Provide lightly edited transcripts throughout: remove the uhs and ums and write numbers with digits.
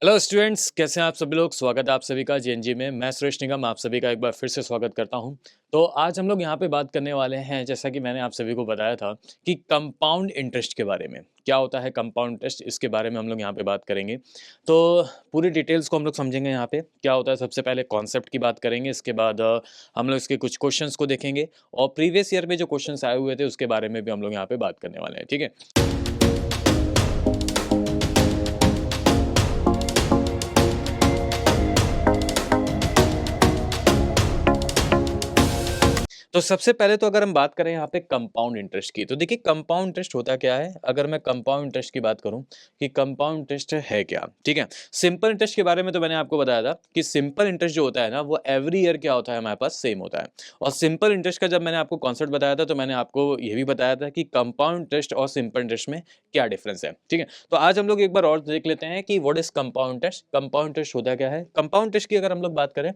Hello students, कैसे हैं आप सभी लोग। स्वागत है आप सभी का जेएनजी में। मैं सुरेश निगम आप सभी का एक बार फिर से स्वागत करता हूं। तो आज हम लोग यहां पे बात करने वाले हैं, जैसा कि मैंने आप सभी को बताया था, कि कंपाउंड इंटरेस्ट के बारे में। क्या होता है कंपाउंड इंटरेस्ट, इसके बारे में हम लोग यहां पे बात करेंगे। तो पूरी डिटेल्स को हम लोग समझेंगे। यहाँ पे क्या होता है, सबसे पहले कॉन्सेप्ट की बात करेंगे, इसके बाद हम लोग इसके कुछ क्वेश्चंस को देखेंगे और प्रीवियस ईयर में जो क्वेश्चंस आए हुए थे उसके बारे में भी हम लोग यहाँ पे बात करने वाले हैं। ठीक है। तो सबसे पहले तो अगर हम बात करें यहाँ पे कंपाउंड इंटरेस्ट की, तो देखिए कंपाउंड इंटरेस्ट होता क्या है। अगर मैं कंपाउंड इंटरेस्ट की बात करूँ कि कंपाउंड इंटरेस्ट है क्या, ठीक है। सिंपल इंटरेस्ट के बारे में तो मैंने आपको बताया था कि सिंपल इंटरेस्ट जो होता है ना, वो एवरी ईयर क्या होता है, हमारे पास सेम होता है। और सिंपल इंटरेस्ट का जब मैंने आपको कॉन्सेप्ट बताया था, तो मैंने आपको ये भी बताया था कि कंपाउंड इंटरेस्ट और सिंपल इंटरेस्ट में क्या डिफरेंस है। ठीक है। तो आज हम लोग एक बार और देख लेते हैं कि what is compound interest. Compound interest होता क्या है। कंपाउंड इंटरेस्ट की अगर हम लोग बात करें,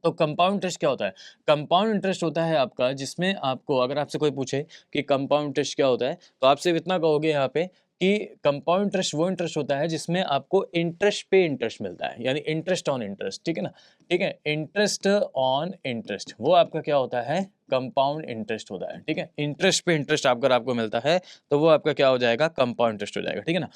तो कंपाउंड इंटरेस्ट क्या होता है। कंपाउंड इंटरेस्ट होता है आपका, जिसमें आपको अगर आपसे कोई पूछे कि कंपाउंड इंटरेस्ट क्या होता है, तो आप सिर्फ इतना कहोगे यहाँ पे कि कंपाउंड इंटरेस्ट वो इंटरेस्ट होता है जिसमें आपको इंटरेस्ट पे इंटरेस्ट मिलता है, यानी इंटरेस्ट ऑन इंटरेस्ट। ठीक है ना। ठीक है। इंटरेस्ट ऑन इंटरेस्ट वो आपका क्या होता है, कंपाउंड इंटरेस्ट होता है। ठीक है। इंटरेस्ट पे इंटरेस्ट अगर आपको मिलता है तो वो आपका क्या हो जाएगा, कंपाउंड इंटरेस्ट हो जाएगा। ठीक है ना।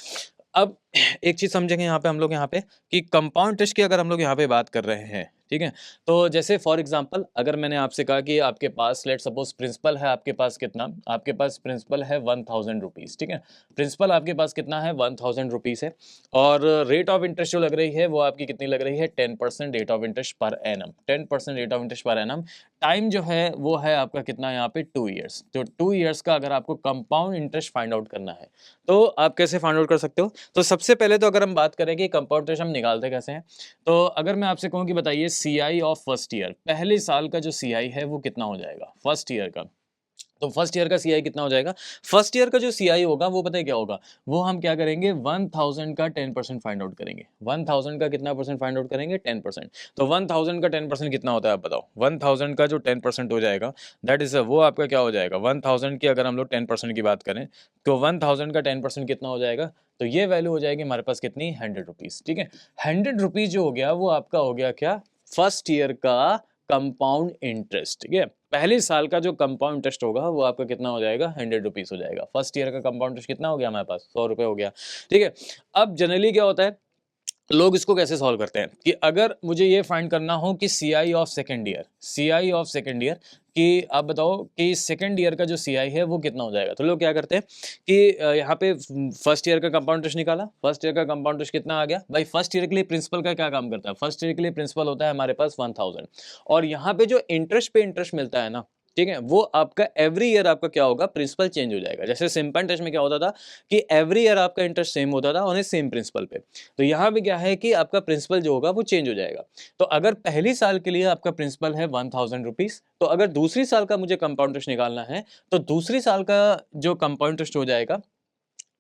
अब एक चीज समझेंगे यहाँ पे हम लोग, यहाँ पे कि कंपाउंड इंटरेस्ट की अगर हम लोग यहाँ पे बात कर रहे हैं, ठीक है। तो जैसे फॉर एग्जांपल, अगर मैंने आपसे कहा कि आपके पास लेट सपोज प्रिंसिपल है, आपके पास कितना, आपके पास प्रिंसिपल है 1000 रुपीज। ठीक है। प्रिंसिपल आपके पास कितना है, 1000 रुपीज है। और रेट ऑफ इंटरेस्ट जो लग रही है वो आपकी कितनी लग रही है, 10% rate of interest per annum. 10% rate of interest per annum. Time जो है वो है आपका कितना यहाँ पे, 2 ईयर्स। तो 2 ईयर्स का अगर आपको कंपाउंड इंटरेस्ट फाइंड आउट करना है, तो आप कैसे फाइंड आउट कर सकते हो। तो सबसे पहले तो अगर हम बात करें कि कंपाउंड इंटरेस्ट हम निकालते कैसे हैं, तो अगर मैं आपसे कहूं कि बताइए सीआई ऑफ फर्स्ट ईयर, पहले साल का जो सीआई है वो कितना हो जाएगा फर्स्ट ईयर का। तो फर्स्ट ईयर का सीआई कितना हो जाएगा। फर्स्ट ईयर का जो सीआई होगा वो पता है क्या होगा, वो हम क्या करेंगे, 1000 का 10% फाइंड आउट करेंगे। 1000 का कितना परसेंट फाइंड आउट करेंगे, 10%। तो 1000 का 10% कितना होता है आप बताओ। 1000 का जो 10% हो जाएगा, दैट इज वो आपका क्या हो जाएगा, 1000 की अगर हम लोग 10% की बात करें, तो 1000 का 10% कितना हो जाएगा, तो ये वैल्यू हो जाएगी हमारे पास कितनी, 100 रुपीज। ठीक है। 100 रुपीज जो हो गया वो आपका हो गया क्या, फर्स्ट ईयर का कंपाउंड इंटरेस्ट। ठीक है। पहले साल का जो कंपाउंड इंटरेस्ट होगा वो आपका कितना हो जाएगा, 100 रुपीज हो जाएगा। फर्स्ट ईयर का कंपाउंड इंटरेस्ट कितना हो गया हमारे पास, 100 रुपए हो गया। ठीक है। अब जनरली क्या होता है, लोग इसको कैसे सॉल्व करते हैं कि अगर मुझे ये फाइंड करना हो कि CI of second year, CI of second year, कि आप बताओ कि सेकेंड ईयर का जो सीआई है वो कितना हो जाएगा, तो लोग क्या करते हैं कि यहाँ पे फर्स्ट ईयर का कंपाउंड इंटरेस्ट निकाला। फर्स्ट ईयर का कंपाउंड इंटरेस्ट कितना आ गया भाई, फर्स्ट ईयर के लिए प्रिंसिपल का क्या काम करता है, फर्स्ट ईयर के लिए प्रिंसिपल होता है हमारे पास 1000। और यहाँ पे जो इंटरेस्ट पे इंटरेस्ट मिलता है ना, ठीक है, वो आपका एवरी ईयर आपका क्या होगा, प्रिंसिपल चेंज हो जाएगा। जैसे सिंपल इंटरेस्ट में क्या होता था कि एवरी ईयर आपका इंटरेस्ट सेम होता था और सेम प्रिंसिपल पे। तो यहाँ पे क्या है कि आपका प्रिंसिपल जो होगा वो चेंज हो जाएगा। तो अगर पहली साल के लिए आपका प्रिंसिपल है 1000 रुपीज, तो अगर दूसरी साल का मुझे कंपाउंड इंटरेस्ट निकालना है, तो दूसरी साल का जो कंपाउंड इंटरेस्ट हो जाएगा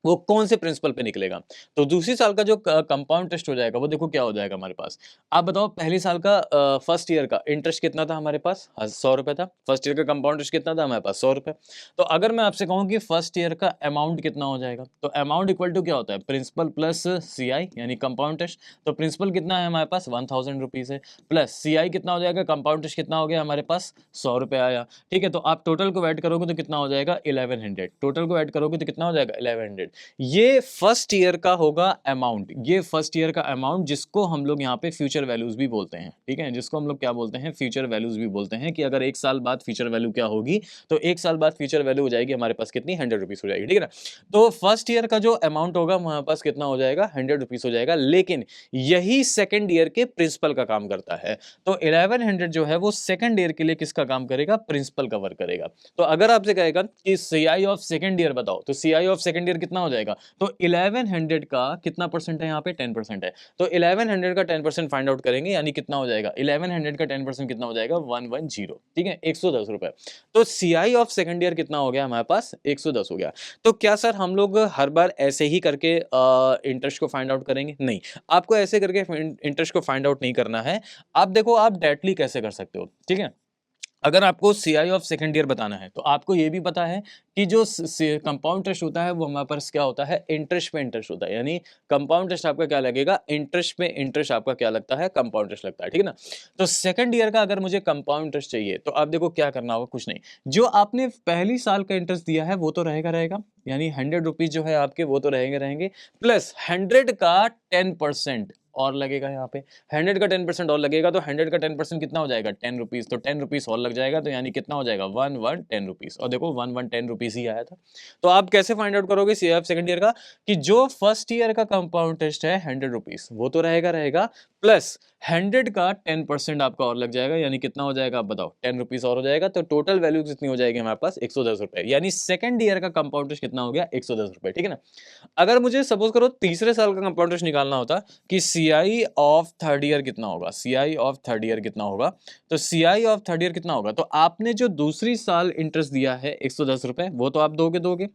वो कौन से प्रिंसिपल पे निकलेगा। तो दूसरी साल का जो कंपाउंड टेस्ट हो जाएगा वो देखो क्या हो जाएगा हमारे पास। आप बताओ पहली साल का फर्स्ट ईयर का इंटरेस्ट कितना था हमारे पास, 100 रुपए था। फर्स्ट ईयर का कंपाउंड इंटरेस्ट कितना था हमारे पास, 100 रुपए। तो अगर मैं आपसे कहूँ कि फर्स्ट ईयर का अमाउंट कितना हो जाएगा, तो अमाउंट इक्वल टू क्या होता है, प्रिंसिपल प्लस सीआई यानी कंपाउंड टेस्ट। तो प्रिंसिपल कितना है हमारे पास, 1000 रुपीज है, प्लस सीआई कितना हो जाएगा, कंपाउंड टेस्ट कितना हो गया हमारे पास, 100 रुपए आया। ठीक है। तो आप टोटल को ऐड करोगे तो कितना हो जाएगा, 1100। टोटल को ऐड करोगे तो कितना हो जाएगा, 1100। ये फर्स्ट ईयर का होगा अमाउंट, ये फर्स्ट ईयर का अमाउंट, जिसको हम लोग यहाँ पे फ्यूचर वैल्यूज भी बोलते हैं। ठीक है। जिसको हम लोग क्या बोलते हैं, फ्यूचर वैल्यूज भी बोलते हैं, कि अगर एक साल बाद फ्यूचर वैल्यू क्या होगी, तो एक साल बाद फ्यूचर वैल्यू हो जाएगी हमारे पास कितनी, 100 रुपीज हो जाएगी। ठीक है ना। तो फर्स्ट ईयर का जो अमाउंट होगा हमारे पास कितना हो जाएगा, 100 रुपीज हो जाएगा। लेकिन यही सेकेंड ईयर के प्रिंसिपल का काम करता है। तो 1100 जो है वो सेकेंड ईयर के लिए किसका काम करेगा, प्रिंसिपल कवर करेगा। तो अगर आपसे कहेगा कि सीआई ऑफ सेकेंड ईयर बताओ, तो सीआई ऑफ सेकेंड ईयर कितना हो जाएगा, तो 1100 का कितना परसेंट है यहाँ पे, 10% है। तो 1100 का 10% फाइंड आउट करेंगे, यानी कितना हो जाएगा, 1100 का 10% कितना हो जाएगा, 110। ठीक है, 110 रुपए। तो सीआई ऑफ सेकंड ईयर कितना हो गया हमारे पास, 110 हो गया। तो क्या सर हम लोग हर बार ऐसे ही करके इंटरेस्ट को फाइंड आउट करेंगे, नहीं, आपको ऐसे करके इंटरेस्ट को फाइंड आउट नहीं करना है। आप देखो आप डायरेक्टली कैसे कर सकते हो। ठीक है। अगर आपको सीआई ऑफ सेकंड ईयर बताना है तो आपको ये भी पता है कि जो कंपाउंड इंटरेस्ट होता है वो हमारे पास क्या होता है, इंटरेस्ट पे इंटरेस्ट होता है। यानी कंपाउंड इंटरेस्ट आपका क्या लगेगा, इंटरेस्ट पे इंटरेस्ट आपका क्या लगता है, कंपाउंड इंटरेस्ट लगता है, ठीक है ना। तो सेकंड ईयर का अगर मुझे कंपाउंड इंटरेस्ट चाहिए तो आप देखो क्या करना होगा, कुछ नहीं, जो आपने पहली साल का इंटरेस्ट दिया है वो तो रहेगा, यानी 100 रुपीज जो है आपके वो तो रहेंगे प्लस 100 का 10% और लगेगा यहाँ पे। 100 का 10% और लगेगा तो 100 का 10% कितना हो जाएगा, 10 रुपीज। तो 10 रुपीज और लग जाएगा तो यानी कितना हो जाएगा, 11 रुपीज। और देखो 11 रुपीज ही आया था। तो आप कैसे फाइंड आउट करोगे सीआईएफ सेकंड ईयर का, कि जो फर्स्ट ईयर का कंपाउंड टेस्ट है 100 रुपीज वो तो रहेगा प्लस 100 का 10% आपका और लग जाएगा, यानी कितना हो जाएगा आप बताओ, 10 रुपीज और हो जाएगा। तो टोटल वैल्यू कितनी हो जाएगी हमारे पास, 110 रुपए। यानी सेकंड ईयर का कंपाउंड टेस्ट कितना हो गया, 110 रुपए, ठीक है ना। अगर मुझे सपोज करो तीसरे साल का कंपाउंड इंटरेस्ट निकालना होता कि सीआई ऑफ थर्ड ईयर कितना होगा, सीआई ऑफ थर्ड ईयर कितना होगा, तो सीआई ऑफ थर्ड ईयर कितना होगा, तो आपने जो दूसरी साल इंटरेस्ट दिया है 110 रुपए वो तो आप दोगे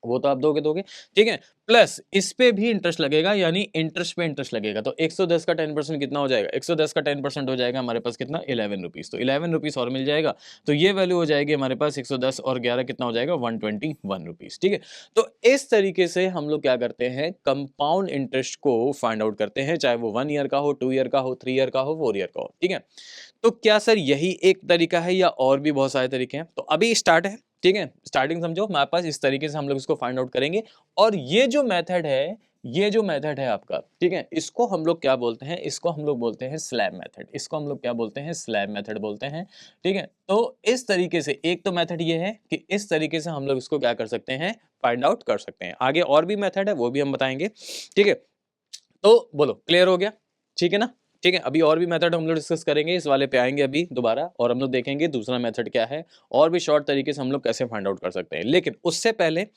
वो तो आप दोगे, ठीक है, प्लस इस पे भी इंटरेस्ट लगेगा, यानी इंटरेस्ट पे इंटरेस्ट लगेगा। तो 110 का 10% कितना हो जाएगा, 110 का 10% हो जाएगा हमारे पास कितना, 11 रुपीज। तो 11 रुपीज और मिल जाएगा, तो ये वैल्यू हो जाएगी हमारे पास 110 और 11 कितना हो जाएगा, 121 रुपीज, ठीक है। तो इस तरीके से हम लोग क्या करते हैं, कंपाउंड इंटरेस्ट को फाइंड आउट करते हैं, चाहे वो 1 ईयर का हो, 2 ईयर का हो, 3 ईयर का हो, 4 ईयर का हो, ठीक है। तो क्या सर यही एक तरीका है या और भी बहुत सारे तरीके हैं, तो अभी स्टार्ट है, ठीक है, स्टार्टिंग समझो हमारे पास इस तरीके से हम लोग इसको फाइंड आउट करेंगे। और ये जो मेथड है आपका, ठीक है, इसको हम लोग क्या बोलते हैं, इसको हम लोग बोलते हैं स्लैब मेथड, इसको हम लोग क्या बोलते हैं, स्लैब मेथड बोलते हैं, ठीक है। तो इस तरीके से एक तो मेथड ये है कि इस तरीके से हम लोग इसको क्या कर सकते हैं, फाइंड आउट कर सकते हैं। आगे और भी मेथड है वो भी हम बताएंगे, ठीक है। तो बोलो क्लियर हो गया, ठीक है ना, ठीक है। अभी और भी मेथड हम लोग डिस्कस करेंगे, इस वाले पे आएंगे अभी दोबारा, और हम लोग देखेंगे दूसरा मेथड क्या है, और भी शॉर्ट तरीके से हम लोग कैसे फाइंड आउट कर सकते हैं। लेकिन उससे पहले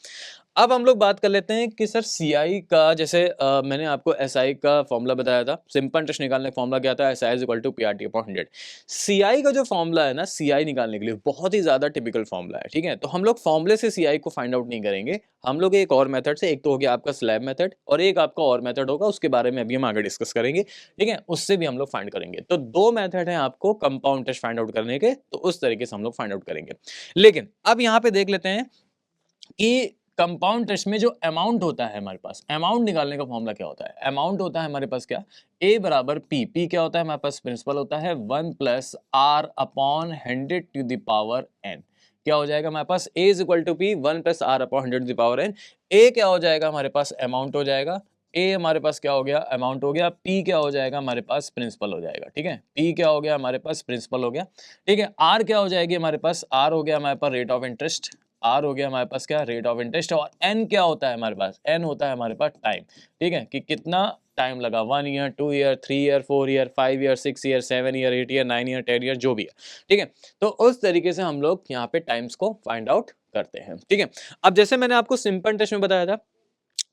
अब हम लोग बात कर लेते हैं कि सर सीआई का, जैसे मैंने आपको एसआई का फॉर्मूला बताया था, सिंपल इंटरेस्ट निकालने का फॉर्मूला क्या था, SI is equal to PRT upon 100। CI का जो फॉर्मूला है ना, सीआई निकालने के लिए बहुत ही ज्यादा टिपिकल फॉर्मूला है, ठीक है। तो हम लोग फॉर्मूले से सीआई को फाइंड आउट नहीं करेंगे, हम लोग एक और मेथड से, एक तो हो गया आपका स्लैब मेथड और एक आपका और मेथड होगा, उसके बारे में अभी हम आगे डिस्कस करेंगे, ठीक है, उससे भी हम लोग फाइंड करेंगे। तो दो मेथड है आपको कंपाउंड इंटरेस्ट फाइंड आउट करने के, तो उस तरीके से हम लोग फाइंड आउट करेंगे। लेकिन अब यहाँ पे देख लेते हैं कि कंपाउंड इंटरेस्ट में जो अमाउंट होता है हमारे पास, अमाउंट निकालने का फॉर्मूला क्या होता है, अमाउंट होता है हमारे पास क्या, ए बराबर पी, पी क्या होता है हमारे पास, प्रिंसिपल होता है 1 plus R upon 100 to the power N. क्या हो जाएगा हमारे पास, A is equal to P 1 plus R upon 100 to the power N. A क्या हो जाएगा हमारे पास, अमाउंट हो जाएगा, ए हमारे पास क्या हो गया, अमाउंट हो गया, पी क्या हो जाएगा हमारे पास, प्रिंसिपल हो जाएगा, ठीक है, पी क्या हो गया हमारे पास, प्रिंसिपल हो गया, ठीक है। आर क्या हो जाएगी हमारे पास, आर हो गया हमारे पास रेट ऑफ इंटरेस्ट, आर हो गया हमारे पास क्या, रेट ऑफ इंटरेस्ट। और एन क्या होता है हमारे पास, एन होता है हमारे पास टाइम, ठीक है, कि कितना टाइम लगा, 1 year, 2 year, 3 year, 4 year, 5 year, 6 year, 7 year, 8 year, 9 year, 10 year, जो भी है, ठीक है। तो उस तरीके से हम लोग यहाँ पे टाइम्स को फाइंड आउट करते हैं, ठीक है। अब जैसे मैंने आपको सिंपल टेस्ट में बताया था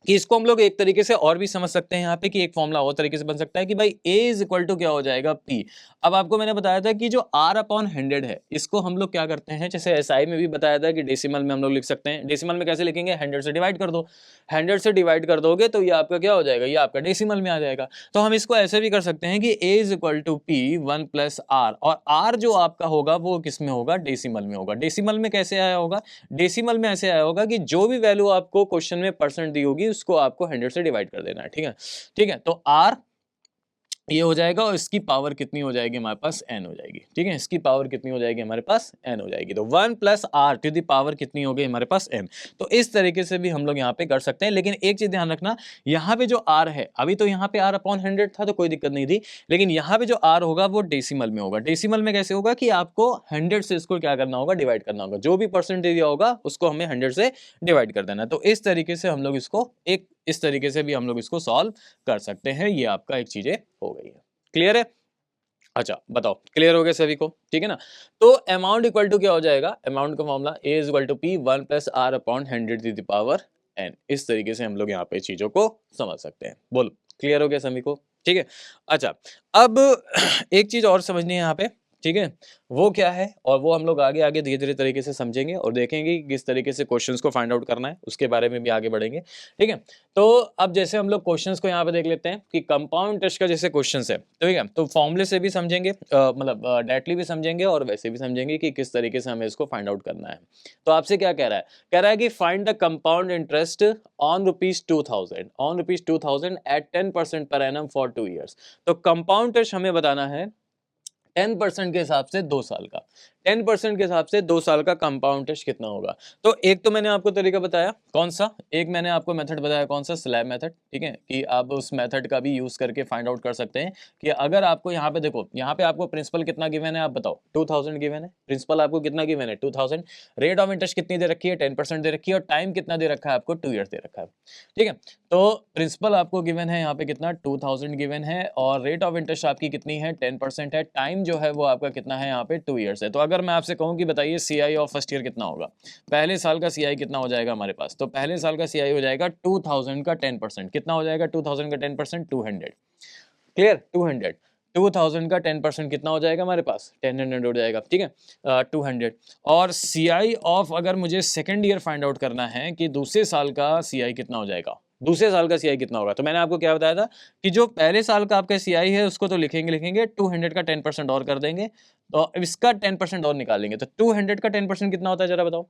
कि इसको हम लोग एक तरीके से और भी समझ सकते हैं यहाँ पे, कि एक फॉर्मूला और तरीके से बन सकता है कि भाई a इज इक्वल टू क्या हो जाएगा, p। अब आपको मैंने बताया था कि जो r अपॉन 100 है, इसको हम लोग क्या करते हैं, जैसे एसआई में भी बताया था कि डेसिमल में हम लोग लिख सकते हैं। डेसिमल में कैसे लिखेंगे, 100 से डिवाइड कर दो, 100 से डिवाइड कर दोगे तो ये आपका क्या हो जाएगा, ये आपका डेसिमल में आ जाएगा। तो हम इसको ऐसे भी कर सकते हैं कि a is equal to p 1 plus r, और r जो आपका होगा वो किस में होगा, डेसिमल में होगा। डेसिमल में कैसे आया होगा, डेसिमल में ऐसे आया होगा कि जो भी वैल्यू आपको क्वेश्चन में परसेंट दी होगी उसको आपको 100 से डिवाइड कर देना है, ठीक है, ठीक है। तो r ये हो जाएगा और इसकी पावर कितनी हो जाएगी हमारे पास, n हो जाएगी, ठीक है, इसकी पावर कितनी हो जाएगी हमारे पास, n हो जाएगी। तो 1 plus R to the power कितनी हो गई हमारे पास, n। तो इस तरीके से भी हम लोग यहाँ पे कर सकते हैं। लेकिन एक चीज ध्यान रखना, यहाँ पे जो r है, अभी तो यहाँ पे r अपॉन 100 था तो कोई दिक्कत नहीं थी, लेकिन यहाँ पे जो r होगा वो डेसिमल में होगा। डेसिमल में कैसे होगा कि आपको 100 से इसको क्या करना होगा, डिवाइड करना होगा, जो भी परसेंटेज दिया होगा उसको हमें 100 से डिवाइड कर देना है। तो इस तरीके से हम लोग इसको इस तरीके से भी हम लोग इसको सॉल्व कर सकते हैं। ये आपका एक चीजें हो गई है, क्लियर है। अच्छा बताओ, क्लियर हो गया सभी को, ठीक है ना। तो अमाउंट इक्वल टू क्या हो जाएगा, अमाउंट का formula A is equal to P 1 plus R upon 100 to the power N. इस तरीके से हम लोग यहाँ पे चीजों को समझ सकते हैं। बोलो क्लियर हो गया सभी को, ठीक है। अच्छा अब एक चीज और समझनी है यहाँ पे, ठीक है, वो क्या है और वो हम लोग आगे आगे धीरे धीरे तरीके से समझेंगे और देखेंगे कि किस तरीके से क्वेश्चंस को फाइंड आउट करना है, उसके बारे में भी आगे बढ़ेंगे। ठीक है, तो अब जैसे हम लोग क्वेश्चंस को यहाँ पे देख लेते हैं कि कंपाउंड इंटरेस्ट का जैसे क्वेश्चंस है, ठीक है, तो फॉर्मूले से भी समझेंगे, मतलब डायरेक्टली भी समझेंगे और वैसे भी समझेंगे कि किस तरीके से हमें इसको फाइंड आउट करना है। तो आपसे क्या कह रहा है कि find the compound interest on rupees 2000 at 10% per annum for 2 years। तो कंपाउंड इंटरेस्ट हमें बताना है 10% के हिसाब से 2 साल का, 10% के हिसाब से 2 साल का कंपाउंड इंटरेस्ट कितना होगा। तो एक तो मैंने आपको तरीका बताया, कौन सा, एक मैंने आपको मेथड बताया, कौन सा, स्लैब मेथड। ठीक है, कि आप उस मेथड का भी यूज करके फाइंड आउट कर सकते हैं कि अगर आपको यहाँ पे देखो, यहाँ पे आपको प्रिंसिपल कितना गिवन है, आप बताओ, 2000 गिवन है, प्रिंसिपल आपको कितना गिवन है, 2000, रेट ऑफ इंटरेस्ट कितनी दे रखी है, 10% दे रखी है, और टाइम कितना दे रखा है आपको, 2 years दे रखा है। ठीक है, तो प्रिंसिपल आपको गिवन है यहाँ पे कितना, 2000 गिवन है, और रेट ऑफ इंटरेस्ट आपकी कितनी है, 10% है, टाइम जो है वो आपका कितना है यहाँ पे, 2 years है। तो अगर मैं आपसे कहूँ कि बताइए सीआई ऑफ फर्स्ट ईयर कितना होगा, पहले साल का सीआई कितना हो जाएगा हमारे पास, तो पहले साल का सीआई हो जाएगा 2000 का 10%, कितना हो जाएगा 2000 का 10%, 200। क्लियर, 200, 2000 का 10% कितना हो जाएगा हमारे पास, 1000 हो जाएगा। ठीक है, 200। और सीआई ऑफ, अगर मुझे सेकेंड ईयर फाइंड आउट करना है कि दूसरे साल का सीआई कितना हो जाएगा, दूसरे साल का सीआई कितना होगा, तो मैंने आपको क्या बताया था कि जो पहले साल का आपका सीआई है उसको तो लिखेंगे 200 का 10% और कर देंगे, तो इसका 10% और निकालेंगे, तो 200 का 10% कितना होता है जरा बताओ।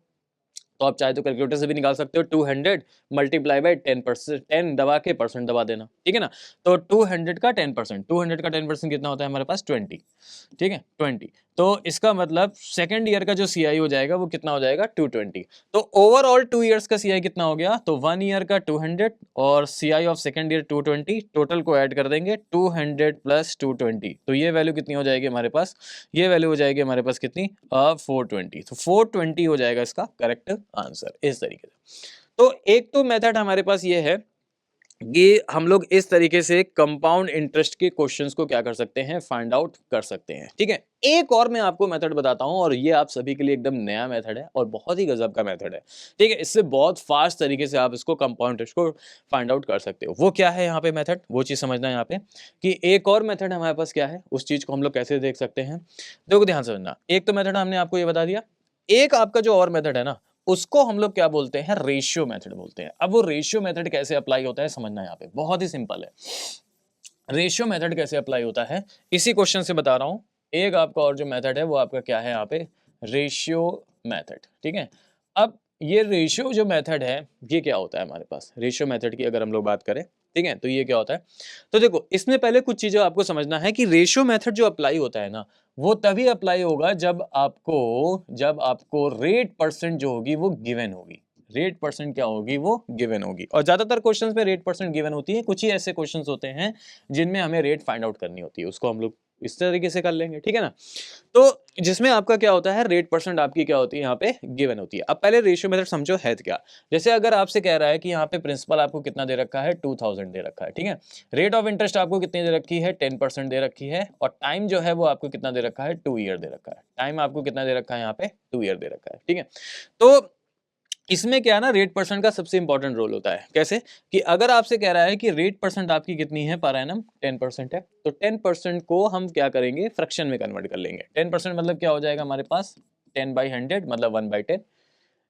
तो आप चाहे तो कैलकुलेटर से भी निकाल सकते हो, 200 मल्टीप्लाई बाई 10%, 10 दबा के परसेंट दबा देना, ठीक है ना। तो 200 का 10%, 200 का 10% कितना होता है हमारे पास, 20। ठीक है, 20। तो इसका मतलब सेकेंड ईयर का जो सीआई हो जाएगा वो कितना हो जाएगा, 220। तो ओवरऑल 2 years का सीआई कितना हो गया, तो 1 year का 200 और CI of second year 220, total को ऐड कर देंगे 200 प्लस 220, तो ये वैल्यू कितनी हो जाएगी हमारे पास, ये वैल्यू हो जाएगी हमारे पास कितनी, 420। तो 420 हो जाएगा इसका करेक्ट आंसर, इस तरीके से। तो एक तो मेथड हमारे पास ये है कि हम लोग इस तरीके से कंपाउंड इंटरेस्ट के क्वेश्चंस को क्या कर सकते हैं, फाइंड आउट कर सकते हैं। ठीक है, एक और मैं आपको मेथड बताता हूं, और ये आप सभी के लिए एकदम नया मेथड है और बहुत ही गजब का मेथड है। ठीक है, इससे बहुत फास्ट तरीके से आप इसको कंपाउंड इंटरेस्ट को फाइंड आउट कर सकते हो। वो क्या है यहाँ पे मेथड, वो चीज समझना है यहाँ पे कि एक और मेथड हमारे पास क्या है, उस चीज को हम लोग कैसे देख सकते हैं। देखो ध्यान से समझना, एक तो मेथड हमने आपको ये बता दिया, एक आपका जो और मेथड है ना, उसको हम लोग क्या बोलते हैं, रेशियो मेथड बोलते हैं। अब वो रेशियो मेथड कैसे अप्लाई होता है समझना, यहाँ पे बहुत ही सिंपल है। रेशियो मेथड कैसे अप्लाई होता है इसी क्वेश्चन से बता रहा हूं। एक आपका और जो मेथड है वो आपका क्या है यहाँ पे, रेशियो मेथड। ठीक है, अब ये रेशियो जो मेथड है ये क्या होता है हमारे पास, रेशियो मेथड की अगर हम लोग बात करें, ठीक है, तो ये क्या होता है। तो देखो, इसमें पहले कुछ चीजें आपको समझना है कि रेशियो मेथड जो अप्लाई होता है ना, वो तभी अप्लाई होगा जब आपको रेट परसेंट जो होगी वो गिवन होगी। रेट परसेंट क्या होगी, वो गिवन होगी। और ज्यादातर क्वेश्चंस में रेट परसेंट गिवन होती है, कुछ ही ऐसे क्वेश्चंस होते हैं जिनमें हमें रेट फाइंड आउट करनी होती है, उसको हम लोग इस तरीके से कर लेंगे। ठीक है ना, तो जिसमें आपका क्या होता है, रेट परसेंट आपकी क्या होती है यहाँ पे गिवन होती है। अब पहले रेशियो मेथड समझो है क्या। जैसे अगर आपसे कह रहा है कि यहाँ पे प्रिंसिपल आपको कितना दे रखा है, 2000 दे रखा है, ठीक है, रेट ऑफ इंटरेस्ट आपको कितनी दे रखी है, 10% दे रखी है, और टाइम जो है वो आपको कितना दे रखा है, 2 year दे रखा है। टाइम आपको कितना दे रखा है यहाँ पे, 2 year दे रखा है। ठीक है, तो इसमें क्या है ना, रेट परसेंट का सबसे इंपॉर्टेंट रोल होता है। कैसे कि अगर आपसे कह रहा है कि रेट परसेंट आपकी कितनी है पर एनम, 10% है, तो 10% को हम क्या करेंगे, फ्रैक्शन में कन्वर्ट कर लेंगे। 10% मतलब क्या हो जाएगा हमारे पास, 10/100 मतलब 1/10,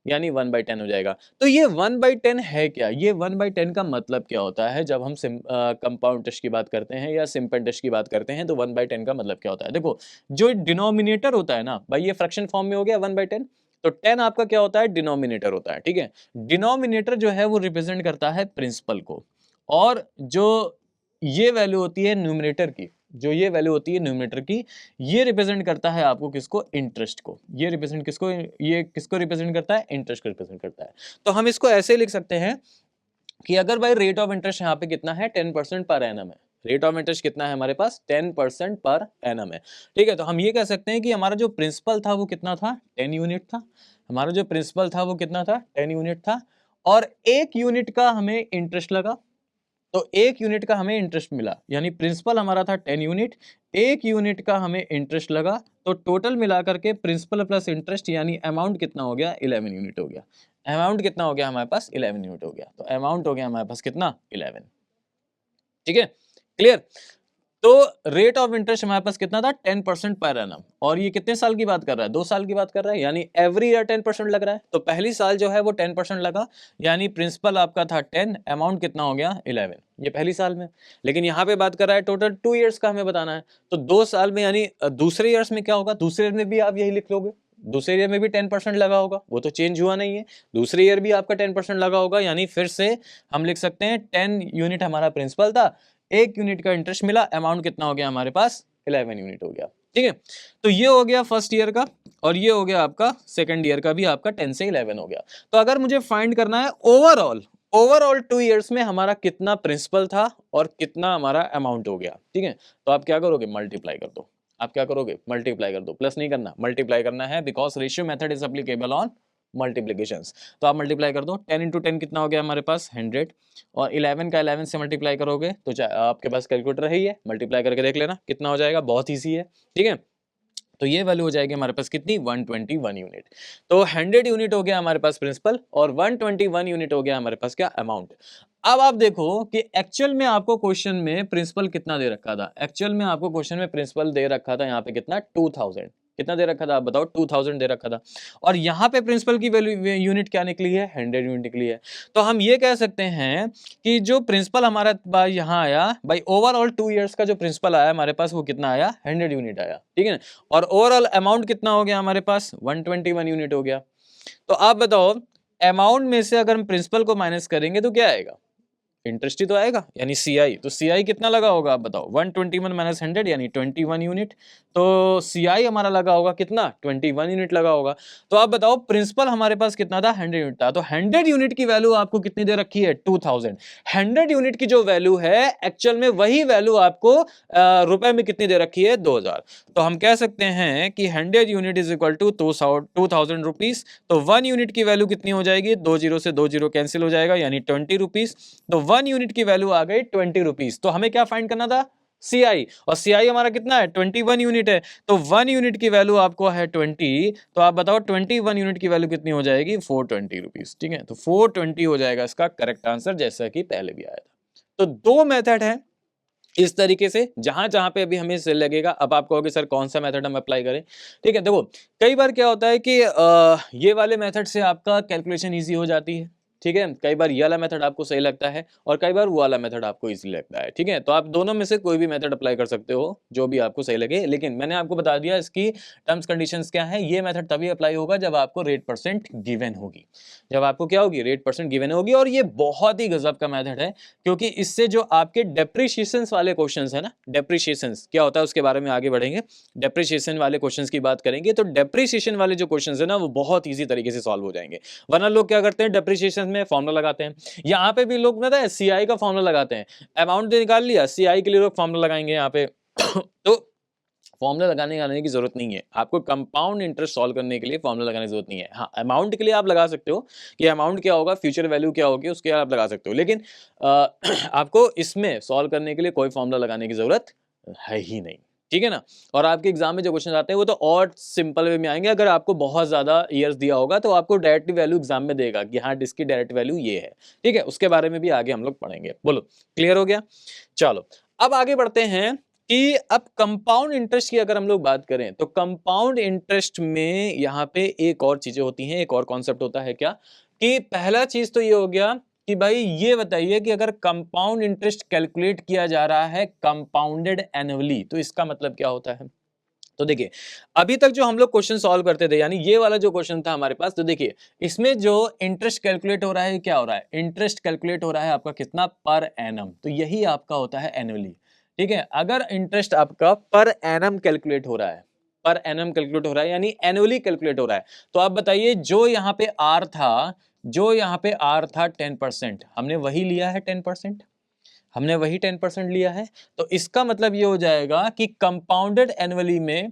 यानी 1/10 हो जाएगा। तो ये 1/10 है क्या, ये 1/10 का मतलब क्या होता है जब हम कंपाउंड टेस्ट की बात करते हैं या सिंपल टेस्ट की बात करते हैं, तो 1/10 का मतलब क्या होता है। देखो, जो डिनोमिनेटर होता है ना भाई, ये फ्रैक्शन फॉर्म में हो गया 1/10, तो 10 आपका क्या होता है, डिनोमिनेटर होता है। ठीक है, डिनोमिनेटर जो है वो रिप्रेजेंट करता है प्रिंसिपल को, और जो ये वैल्यू होती है न्यूमरेटर की, जो ये वैल्यू होती है न्यूमरेटर की, ये रिप्रेजेंट करता है आपको किसको, इंटरेस्ट को। ये रिप्रेजेंट किसको, ये किसको रिप्रेजेंट करता है, इंटरेस्ट को रिप्रेजेंट करता है। तो हम इसको ऐसे लिख सकते हैं कि अगर भाई रेट ऑफ इंटरेस्ट यहाँ पे कितना है, 10% पर एनम है। रेट ऑफ इंटरेस्ट कितना है हमारे पास, 10% पर एनम है। ठीक है, तो हम ये कह सकते हैं कि हमारा जो प्रिंसिपल था वो कितना था, 10 यूनिट था। हमारा जो प्रिंसिपल था वो कितना था, 10 यूनिट था, और 1 यूनिट का हमें इंटरेस्ट लगा। तो 1 यूनिट का हमें इंटरेस्ट मिला, यानी प्रिंसिपल हमारा था 10 यूनिट, 1 यूनिट का हमें इंटरेस्ट लगा, तो टोटल मिलाकर के प्रिंसिपल प्लस इंटरेस्ट यानी अमाउंट कितना हो गया, 11 यूनिट हो गया। अमाउंट कितना हो गया हमारे पास, 11 यूनिट हो गया। तो अमाउंट हो गया हमारे पास कितना, 11। ठीक है, क्लियर। तो रेट ऑफ इंटरेस्ट हमारे पास कितना था 10% पर एनम, और ये कितने साल की बात कर रहा है 2 साल की बात कर रहा है, यानी एवरी ईयर 10% लग रहा है। तो पहली साल जो है वो 10% लगा, यानी प्रिंसिपल आपका था 10, अमाउंट कितना हो गया 11, ये पहली साल में। लेकिन यहाँ पे बात कर रहा है टोटल 2 इयर्स का हमें बताना है, तो 2 साल में यानी दूसरे ईयर्स में क्या होगा, दूसरे ईयर में भी आप यही लिख लोगे, दूसरे ईयर में भी 10% लगा होगा, वो तो चेंज हुआ नहीं है, दूसरे ईयर भी आपका 10% लगा होगा, यानी फिर से हम लिख सकते हैं 10 यूनिट हमारा प्रिंसिपल था, 1 यूनिट का इंटरेस्ट मिला, अमाउंट कितना हो गया हमारे पास 11 यूनिट हो गया। ठीक है, तो ये हो गया फर्स्ट ईयर का, और ये हो गया आपका सेकंड ईयर का भी, आपका 10 से 11 हो गया। तो अगर मुझे फाइंड करना है ओवरऑल, ओवरऑल 2 इयर्स में हमारा कितना प्रिंसिपल था और कितना हमारा अमाउंट हो गया, ठीक है, तो आप क्या करोगे मल्टीप्लाई कर दो, आप क्या करोगे मल्टीप्लाई कर दो, प्लस नहीं करना मल्टीप्लाई करना है, because ratio method is applicable on multiplications. तो आप मल्टीप्लाई कर दो, 10 इंटू 10 कितना हो गया हमारे पास 100, और 11 का 11 से मल्टीप्लाई करोगे तो आपके पास कैलकुलेटर ही है, मल्टीप्लाई करके देख लेना कितना हो जाएगा, बहुत ईजी है। ठीक है, तो ये वैल्यू हो जाएगी हमारे पास कितनी 121 यूनिट। तो 100 यूनिट हो गया हमारे पास प्रिंसिपल, और 121 यूनिट हो गया हमारे पास क्या अमाउंट। अब आप देखो कि एक्चुअल में आपको क्वेश्चन में प्रिंसिपल कितना दे रखा था, एक्चुअल में आपको क्वेश्चन में प्रिंसिपल दे रखा था यहाँ पे कितना 2000, कितना दे रखा था आप बताओ 2000 दे रखा था, और यहाँ पे प्रिंसिपल की वैल्यू यूनिट क्या निकली है 100 यूनिट निकली है। तो हम ये कह सकते हैं कि जो प्रिंसिपल हमारा यहाँ आया भाई, ओवरऑल 2 इयर्स का जो प्रिंसिपल आया हमारे पास वो कितना आया 100 यूनिट आया, ठीक है, और ओवरऑल अमाउंट कितना हो गया हमारे पास 121 यूनिट हो गया। तो आप बताओ अमाउंट में से अगर हम प्रिंसिपल को माइनस करेंगे तो क्या आएगा, इंटरेस्ट ही तो आएगा, यानी सीआई। तो सीआई कितना लगा होगा आप बताओ, 121 माइनस 100 यानी 21 यूनिट। तो सीआई हमारा लगा होगा कितना 21 यूनिट लगा होगा। तो आप बताओ प्रिंसिपल हमारे पास कितना था 100 यूनिट था, तो 100 यूनिट की वैल्यू आपको कितनी दे रखी है 2000। 100 यूनिट की जो वैल्यू है एक्चुअल में वही वैल्यू आपको रुपए में कितनी दे रखी है 2000। तो हम कह सकते हैं कि 100 unit is equal to 2000 rupees. तो 1 यूनिट की वैल्यू कितनी हो जाएगी, 2 जीरो से 2 जीरो कैंसिल हो जाएगा, यानी 20 रुपीज। तो 1 यूनिट की वैल्यू आ गई 20 रुपीज। तो हमें क्या फाइंड करना था सीआई, और सीआई हमारा कितना है 21 यूनिट है। तो 1 यूनिट की वैल्यू आपको है 20, तो आप बताओ 21 यूनिट की वैल्यू कितनी हो जाएगी 420 रुपीज। ठीक है, तो 420 हो जाएगा इसका करेक्ट आंसर, जैसा कि पहले भी आया था। तो दो मेथड है इस तरीके से, जहां जहां पे अभी हमें सेल लगेगा। अब आप कहोगे सर कौन सा मेथड हम अप्लाई करें। ठीक है, देखो कई बार क्या होता है कि ये वाले मेथड से आपका कैलकुलेशन इजी हो जाती है। ठीक है, कई बार ये वाला मेथड आपको सही लगता है और कई बार वो वाला मेथड आपको इजी लगता है। ठीक है, तो आप दोनों में से कोई भी मेथड अप्लाई कर सकते हो जो भी आपको सही लगे, लेकिन मैंने आपको बता दिया इसकी टर्म्स कंडीशंस क्या है। ये मेथड तभी अप्लाई होगा जब आपको रेट परसेंट गिवन होगी, जब आपको क्या होगी रेट परसेंट गिवन होगी। और ये बहुत ही गजब का मेथड है, क्योंकि इससे जो आपके डेप्रिशिएशन वाले क्वेश्चंस है ना, डेप्रिशिएशन क्या होता है उसके बारे में आगे बढ़ेंगे। डेप्रिशिएशन वाले क्वेश्चंस की बात करेंगे, तो डेप्रिशिएशन वाले जो क्वेश्चंस है ना वो बहुत इजी तरीके से सॉल्व हो जाएंगे। वरना लोग क्या करते हैं डेप्रिशिएशन में फॉर्मूला लगाते हैं, यहाँ पे भी लोग पता है सीआई का फॉर्मूला लगाते हैं। अमाउंट निकाल लिया, सीआई के लिए लोग फॉर्मूला लगाएंगे यहाँ पे तो फॉर्मूला लगाने की जरूरत नहीं है आपको, कंपाउंड इंटरेस्ट सॉल्व करने के लिए फॉर्मूला लगाने की जरूरत नहीं है। हाँ, अमाउंट के लिए आप लगा सकते हो कि अमाउंट क्या होगा, फ्यूचर वैल्यू क्या होगी, उसके आप लगा सकते हो, लेकिन आपको इसमें सॉल्व करने के लिए कोई फॉर्मूला लगाने की जरूरत है ही नहीं। ठीक है ना, और आपके एग्जाम में जो क्वेश्चन आते हैं वो तो और सिंपल वे में आएंगे। अगर आपको बहुत ज्यादा ईयर्स दिया होगा तो आपको डायरेक्ट वैल्यू एग्जाम में देगा कि हाँ इसकी डायरेक्ट वैल्यू ये है। ठीक है, उसके बारे में भी आगे हम लोग पढ़ेंगे। बोलो क्लियर हो गया। चलो अब आगे बढ़ते हैं कि अब कंपाउंड इंटरेस्ट की अगर हम लोग बात करें तो कंपाउंड इंटरेस्ट में यहाँ पे एक और चीजें होती हैं, एक और कॉन्सेप्ट होता है क्या, कि पहला चीज तो ये हो गया कि भाई ये बताइए कि अगर कंपाउंड इंटरेस्ट कैलकुलेट किया जा रहा है कंपाउंडेड एनुअली तो इसका मतलब क्या होता है। तो देखिए अभी तक जो हम लोग क्वेश्चन सॉल्व करते थे, यानी ये वाला जो क्वेश्चन था हमारे पास, तो देखिए इसमें जो इंटरेस्ट कैलकुलेट हो रहा है क्या हो रहा है, इंटरेस्ट कैलकुलेट हो रहा है आपका कितना पर एनम, तो यही आपका होता है एनुअली। ठीक है, अगर इंटरेस्ट आपका पर एनम कैलकुलेट हो रहा है, पर एनम कैलकुलेट हो रहा है यानी एनुअली कैलकुलेट हो रहा है, तो आप बताइए जो यहाँ पे आर था, जो यहाँ पे आर था 10%, हमने वही लिया है 10%, हमने वही 10% लिया है। तो इसका मतलब ये हो जाएगा कि कंपाउंडेड एनुअली में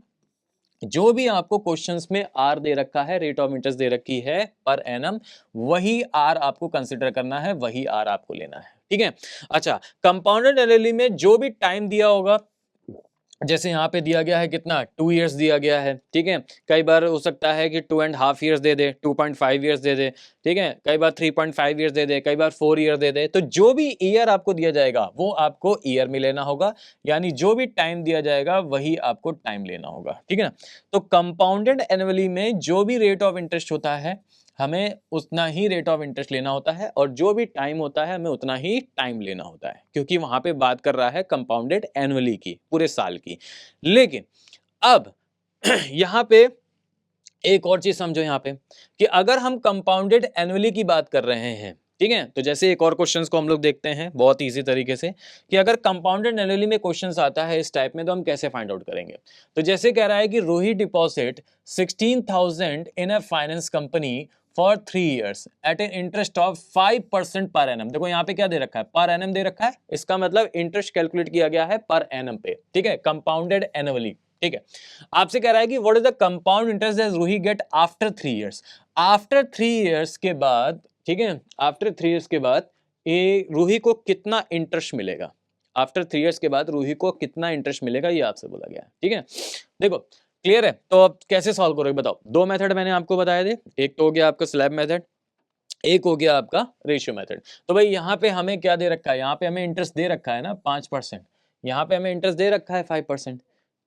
जो भी आपको क्वेश्चंस में आर दे रखा है, रेट ऑफ इंटरेस्ट दे रखी है पर एनम, वही आर आपको कंसिडर करना है, वही आर आपको लेना है। ठीक है, अच्छा कंपाउंडेड एनुअली में जो भी टाइम दिया होगा जैसे यहाँ पे दिया गया है कितना 2 इयर्स दिया गया है, ठीक है। कई बार हो सकता है कि 2.5 years they they, 2.5 years they दे, ठीक है। कई बार 3.5 इयर्स दे दे, कई बार 4 ईयर दे दे। तो जो भी ईयर आपको दिया जाएगा वो आपको ईयर में लेना होगा, यानी जो भी टाइम दिया जाएगा वही आपको टाइम लेना होगा, ठीक है ना। तो कंपाउंडेड एनुअली में जो भी रेट ऑफ इंटरेस्ट होता है हमें उतना ही रेट ऑफ इंटरेस्ट लेना होता है, और जो भी टाइम होता है हमें उतना ही टाइम लेना होता है, क्योंकि वहां पे बात कर रहा है कंपाउंडेड एनुअली की, पूरे साल की। लेकिन अब यहाँ पे एक और चीज समझो यहाँ पे कि अगर हम कंपाउंडेड एनुअली की बात कर रहे हैं, ठीक है, तो जैसे एक और क्वेश्चंस को हम लोग देखते हैं बहुत इजी तरीके से कि अगर कंपाउंडेड एनुअली में क्वेश्चंस आता है इस टाइप में तो हम कैसे फाइंड आउट करेंगे। तो जैसे कह रहा है कि Ruhi deposit 16,000 in a finance company for 3 years at an interest of 5% per annum. देखो यहाँ पे क्या दे रखा है, पर एनम दे रखा है, इसका मतलब इंटरेस्ट कैलकुलेट किया गया है पर एनम पे, ठीक है, कंपाउंडेड एनुअली, ठीक है। आपसे कह रहा है कि what is the compound interest that Ruhi get after 3 years. After 3 years के बाद, ठीक है, आफ्टर 3 इयर्स के बाद ये रूही को कितना इंटरेस्ट मिलेगा, आफ्टर 3 इयर्स के बाद रूही को कितना इंटरेस्ट मिलेगा ये आपसे बोला गया है, ठीक है। देखो क्लियर है, तो अब कैसे सॉल्व करोगे बताओ। दो मेथड मैंने आपको बताए थे, एक तो हो गया आपका स्लैब मेथड, एक हो गया आपका रेशियो मेथड। तो भाई यहाँ पे हमें क्या दे रखा है, यहाँ पे हमें इंटरेस्ट दे रखा है ना 5%, यहाँ पे हमें इंटरेस्ट दे रखा है 5%।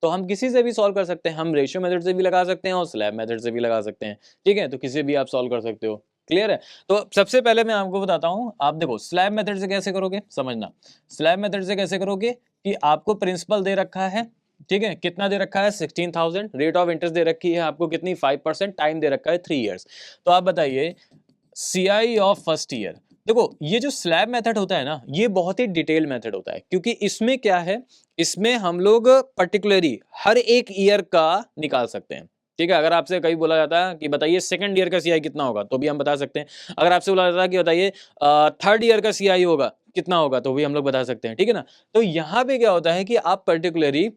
तो हम किसी से भी सॉल्व कर सकते हैं, हम रेशियो मेथड से भी लगा सकते हैं और स्लैब मेथड से भी लगा सकते हैं, ठीक है। तो किसी भी आप सॉल्व कर सकते हो, क्लियर है। तो सबसे पहले मैं आपको बताता हूँ, आप देखो स्लैब मेथड से कैसे करोगे, समझना। स्लैब मेथड से कैसे करोगे कि आपको प्रिंसिपल दे रखा है, ठीक है, कितना दे रखा है 16,000, रेट ऑफ इंटरेस्ट दे रखी है आपको कितनी 5%, टाइम दे रखा है 3 इयर्स। तो आप बताइए CI ऑफ फर्स्ट ईयर। देखो ये जो स्लैब मेथड होता है ना ये बहुत ही डिटेल मेथड होता है, क्योंकि इसमें क्या है, इसमें हम लोग पर्टिकुलरली हर एक ईयर का निकाल सकते हैं, ठीक है। अगर आपसे कहीं बोला जाता है कि बताइए सेकंड ईयर का सीआई कितना होगा तो भी हम बता सकते हैं। अगर आपसे बोला जाता है कि बताइए थर्ड ईयर का सीआई होगा कितना होगा तो भी हम लोग बता सकते हैं, ठीक है ना। तो यहाँ पे क्या होता है कि आप पर्टिकुलरली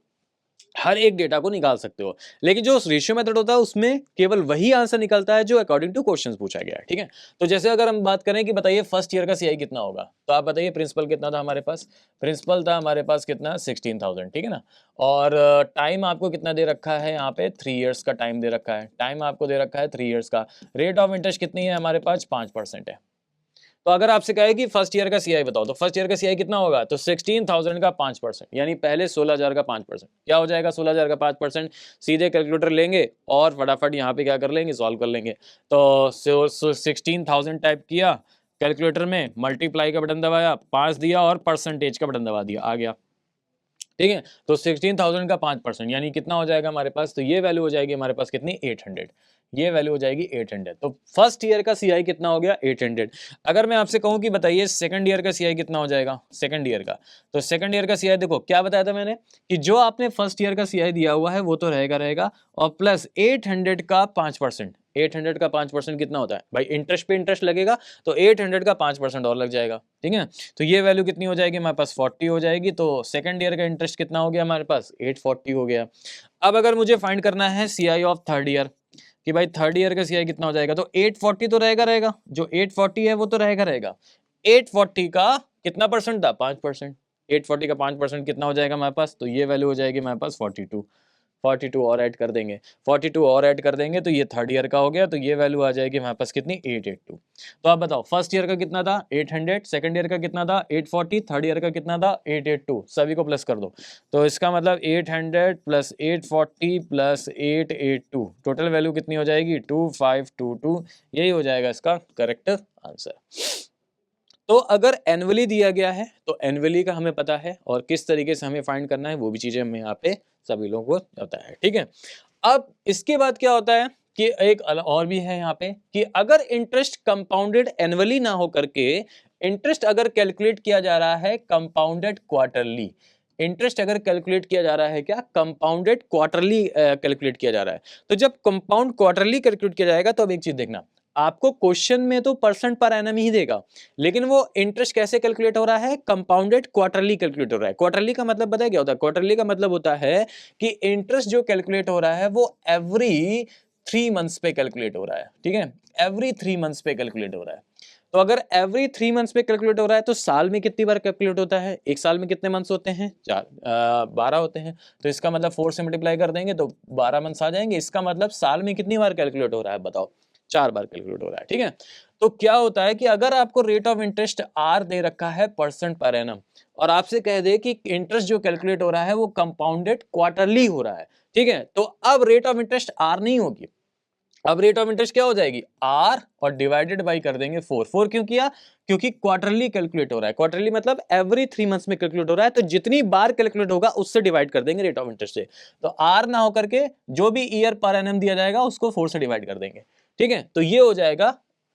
हर एक डेटा को निकाल सकते हो, लेकिन जो रेशियो मेथड होता है उसमें केवल वही आंसर निकलता है जो अकॉर्डिंग टू क्वेश्चंस पूछा गया है, ठीक है। तो जैसे अगर हम बात करें कि बताइए फर्स्ट ईयर का सीआई कितना होगा, तो आप बताइए प्रिंसिपल कितना था हमारे पास, प्रिंसिपल था हमारे पास कितना 16,000, ठीक है ना। और टाइम आपको कितना दे रखा है, यहाँ पे 3 इयर्स का टाइम दे रखा है, टाइम आपको दे रखा है 3 इयर्स का। रेट ऑफ इंटरेस्ट कितनी है हमारे पास 5% है। तो अगर आपसे कहे कि फर्स्ट ईयर का सीआई बताओ तो फर्स्ट ईयर का सीआई कितना होगा, तो 16,000 का 5%, यानी पहले 16,000 का 5%, क्या हो जाएगा 16,000 का 5%। सीधे कैलकुलेटर लेंगे और फटाफट यहाँ पे क्या कर लेंगे, सॉल्व कर लेंगे। तो 16,000 टाइप किया कैलकुलेटर में, मल्टीप्लाई का बटन दबाया, 5 दिया और परसेंटेज का बटन दबा दिया, आ गया, ठीक है। तो 16,000 का 5% यानी कितना हो जाएगा हमारे पास, तो ये वैल्यू हो जाएगी हमारे पास कितनी 800, ये वैल्यू हो जाएगी 800। तो फर्स्ट ईयर का सीआई कितना हो गया 800। अगर मैं आपसे कहूं कि बताइए सेकंड ईयर का सीआई कितना हो जाएगा, सेकंड ईयर का, तो सेकंड ईयर का सीआई देखो क्या बताया था मैंने कि जो आपने फर्स्ट ईयर का सीआई दिया हुआ है वो तो रहेगा रहेगा, और प्लस 800 का 5%, 800 का 5% कितना होता है भाई, इंटरेस्ट पे इंटरेस्ट लगेगा तो 800 का 5% और लग जाएगा, ठीक है। तो ये वैल्यू कितनी हो जाएगी हमारे पास 40 हो जाएगी। तो सेकंड ईयर का इंटरेस्ट कितना हो गया हमारे पास 840 हो गया। अब अगर मुझे फाइंड करना है सीआई ऑफ थर्ड ईयर कि भाई थर्ड ईयर का सीआई कितना हो जाएगा, तो 840 तो रहेगा रहेगा, जो 840 है वो तो रहेगा रहेगा। 840 का कितना परसेंट था 5%, 840 का 5% कितना हो जाएगा हमारे पास, तो ये वैल्यू हो जाएगी हमारे पास 42। 42 और ऐड कर देंगे, 42 और ऐड कर देंगे तो ये थर्ड ईयर का हो गया, तो ये वैल्यू आ जाएगी हमारे पास कितनी 882। तो आप बताओ फर्स्ट ईयर का कितना था 800, सेकंड ईयर का कितना था 840, थर्ड ईयर का कितना था 882, सभी को प्लस कर दो। तो इसका मतलब 800 प्लस 840 प्लस 882 टोटल वैल्यू कितनी हो जाएगी 2522, यही हो जाएगा इसका करेक्ट आंसर। तो अगर एनुअली दिया गया है तो एनुअली का हमें पता है, और किस तरीके से हमें फाइंड करना है वो भी चीजें हमें यहाँ पे सभी लोगों को पता है, ठीक है। अब इसके बाद क्या होता है कि एक और भी है यहाँ पे कि अगर इंटरेस्ट कंपाउंडेड एनुअली ना हो करके इंटरेस्ट अगर कैलकुलेट किया जा रहा है कंपाउंडेड क्वार्टरली, इंटरेस्ट अगर कैलकुलेट किया जा रहा है क्या कंपाउंडेड क्वार्टरली कैलकुलेट किया जा रहा है। तो जब कंपाउंड क्वार्टरली कैलकुलेट किया जाएगा तो अब एक चीज देखना, आपको क्वेश्चन में तो परसेंट पर एनम ही देगा, लेकिन वो इंटरेस्ट कैसे कैलकुलेट हो रहा है कंपाउंडेड क्वार्टरली कैलकुलेट हो रहा है। क्वार्टरली का मतलब पता है क्या होता है, क्वार्टरली का मतलब होता है कि इंटरेस्ट जो कैलकुलेट हो रहा है वो एवरी 3 मंथ्स पे कैलकुलेट हो रहा है, ठीक है, एवरी 3 मंथ्स पे कैलकुलेट हो रहा है। तो अगर एवरी 3 मंथ्स में कैलकुलेट हो रहा है तो साल में कितनी बार कैलकुलेट होता है? एक साल में कितने मंथ्स होते हैं? 12 होते हैं। तो इसका मतलब 4 से मल्टीप्लाई कर देंगे तो 12 मंथ्स आ जाएंगे। इसका मतलब साल में कितनी बार कैलकुलेट हो रहा है बताओ? 4 बार कैलकुलेट हो रहा है, ठीक है। तो क्या होता है कि अगर आपको रेट ऑफ इंटरेस्ट आर दे रखा है परसेंट पर एनम और आपसे कह दे कि इंटरेस्ट जो कैलकुलेट हो रहा है वो कंपाउंडेड क्वार्टरली हो रहा है, ठीक है, तो अब रेट ऑफ इंटरेस्ट आर नहीं होगी, अब रेट ऑफ इंटरेस्ट क्या हो जाएगी? आर और डिवाइडेड बाई कर देंगे 4। 4 क्यों किया? क्योंकि क्वार्टरली कैलकुलेट हो रहा है। क्वार्टरली मतलब एवरी 3 मंथ्स में कैलकुलेट हो रहा है, तो जितनी बार कैलकुलेट होगा उससे डिवाइड कर देंगे रेट ऑफ इंटरेस्ट से। तो आर ना होकर के जो भी ईयर पर एनम दिया जाएगा उसको 4 से डिवाइड कर देंगे, ठीक है। तो ये हो जाएगा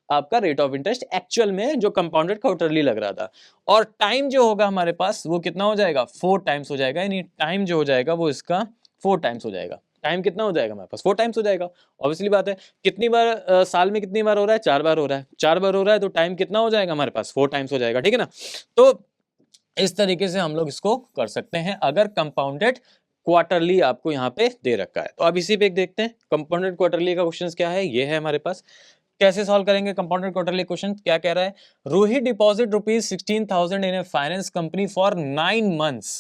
आपका रेट ऑफ इंटरेस्ट एक्चुअल में जो कंपाउंडेड क्वार्टरली लग रहा था। और टाइम जो होगा हमारे पास वो कितना हो जाएगा? 4 टाइम्स हो जाएगा, यानी टाइम जो हो जाएगा वो इसका 4 टाइम्स हो जाएगा। टाइम कितना हो जाएगा हमारे पास? 4 टाइम्स हो जाएगा। ऑब्वियसली बात है। कितनी बार साल में कितनी बार हो रहा है? 4 बार हो रहा है। 4 बार हो रहा है तो टाइम कितना हो जाएगा हमारे पास? 4 टाइम्स हो जाएगा, ठीक है ना। तो इस तरीके से हम लोग इसको कर सकते हैं अगर कंपाउंडेड क्वार्टरली आपको यहाँ पे दे रखा है। तो अब इसी पे एक देखते हैं कंपाउंडेड क्वार्टरली का क्वेश्चन क्या है। ये है हमारे पास, कैसे सॉल्व करेंगे कंपाउंडेड क्वार्टरली क्वेश्चन। क्या कह रहा है? Rohit deposit ₹16,000 in A finance company for 9 months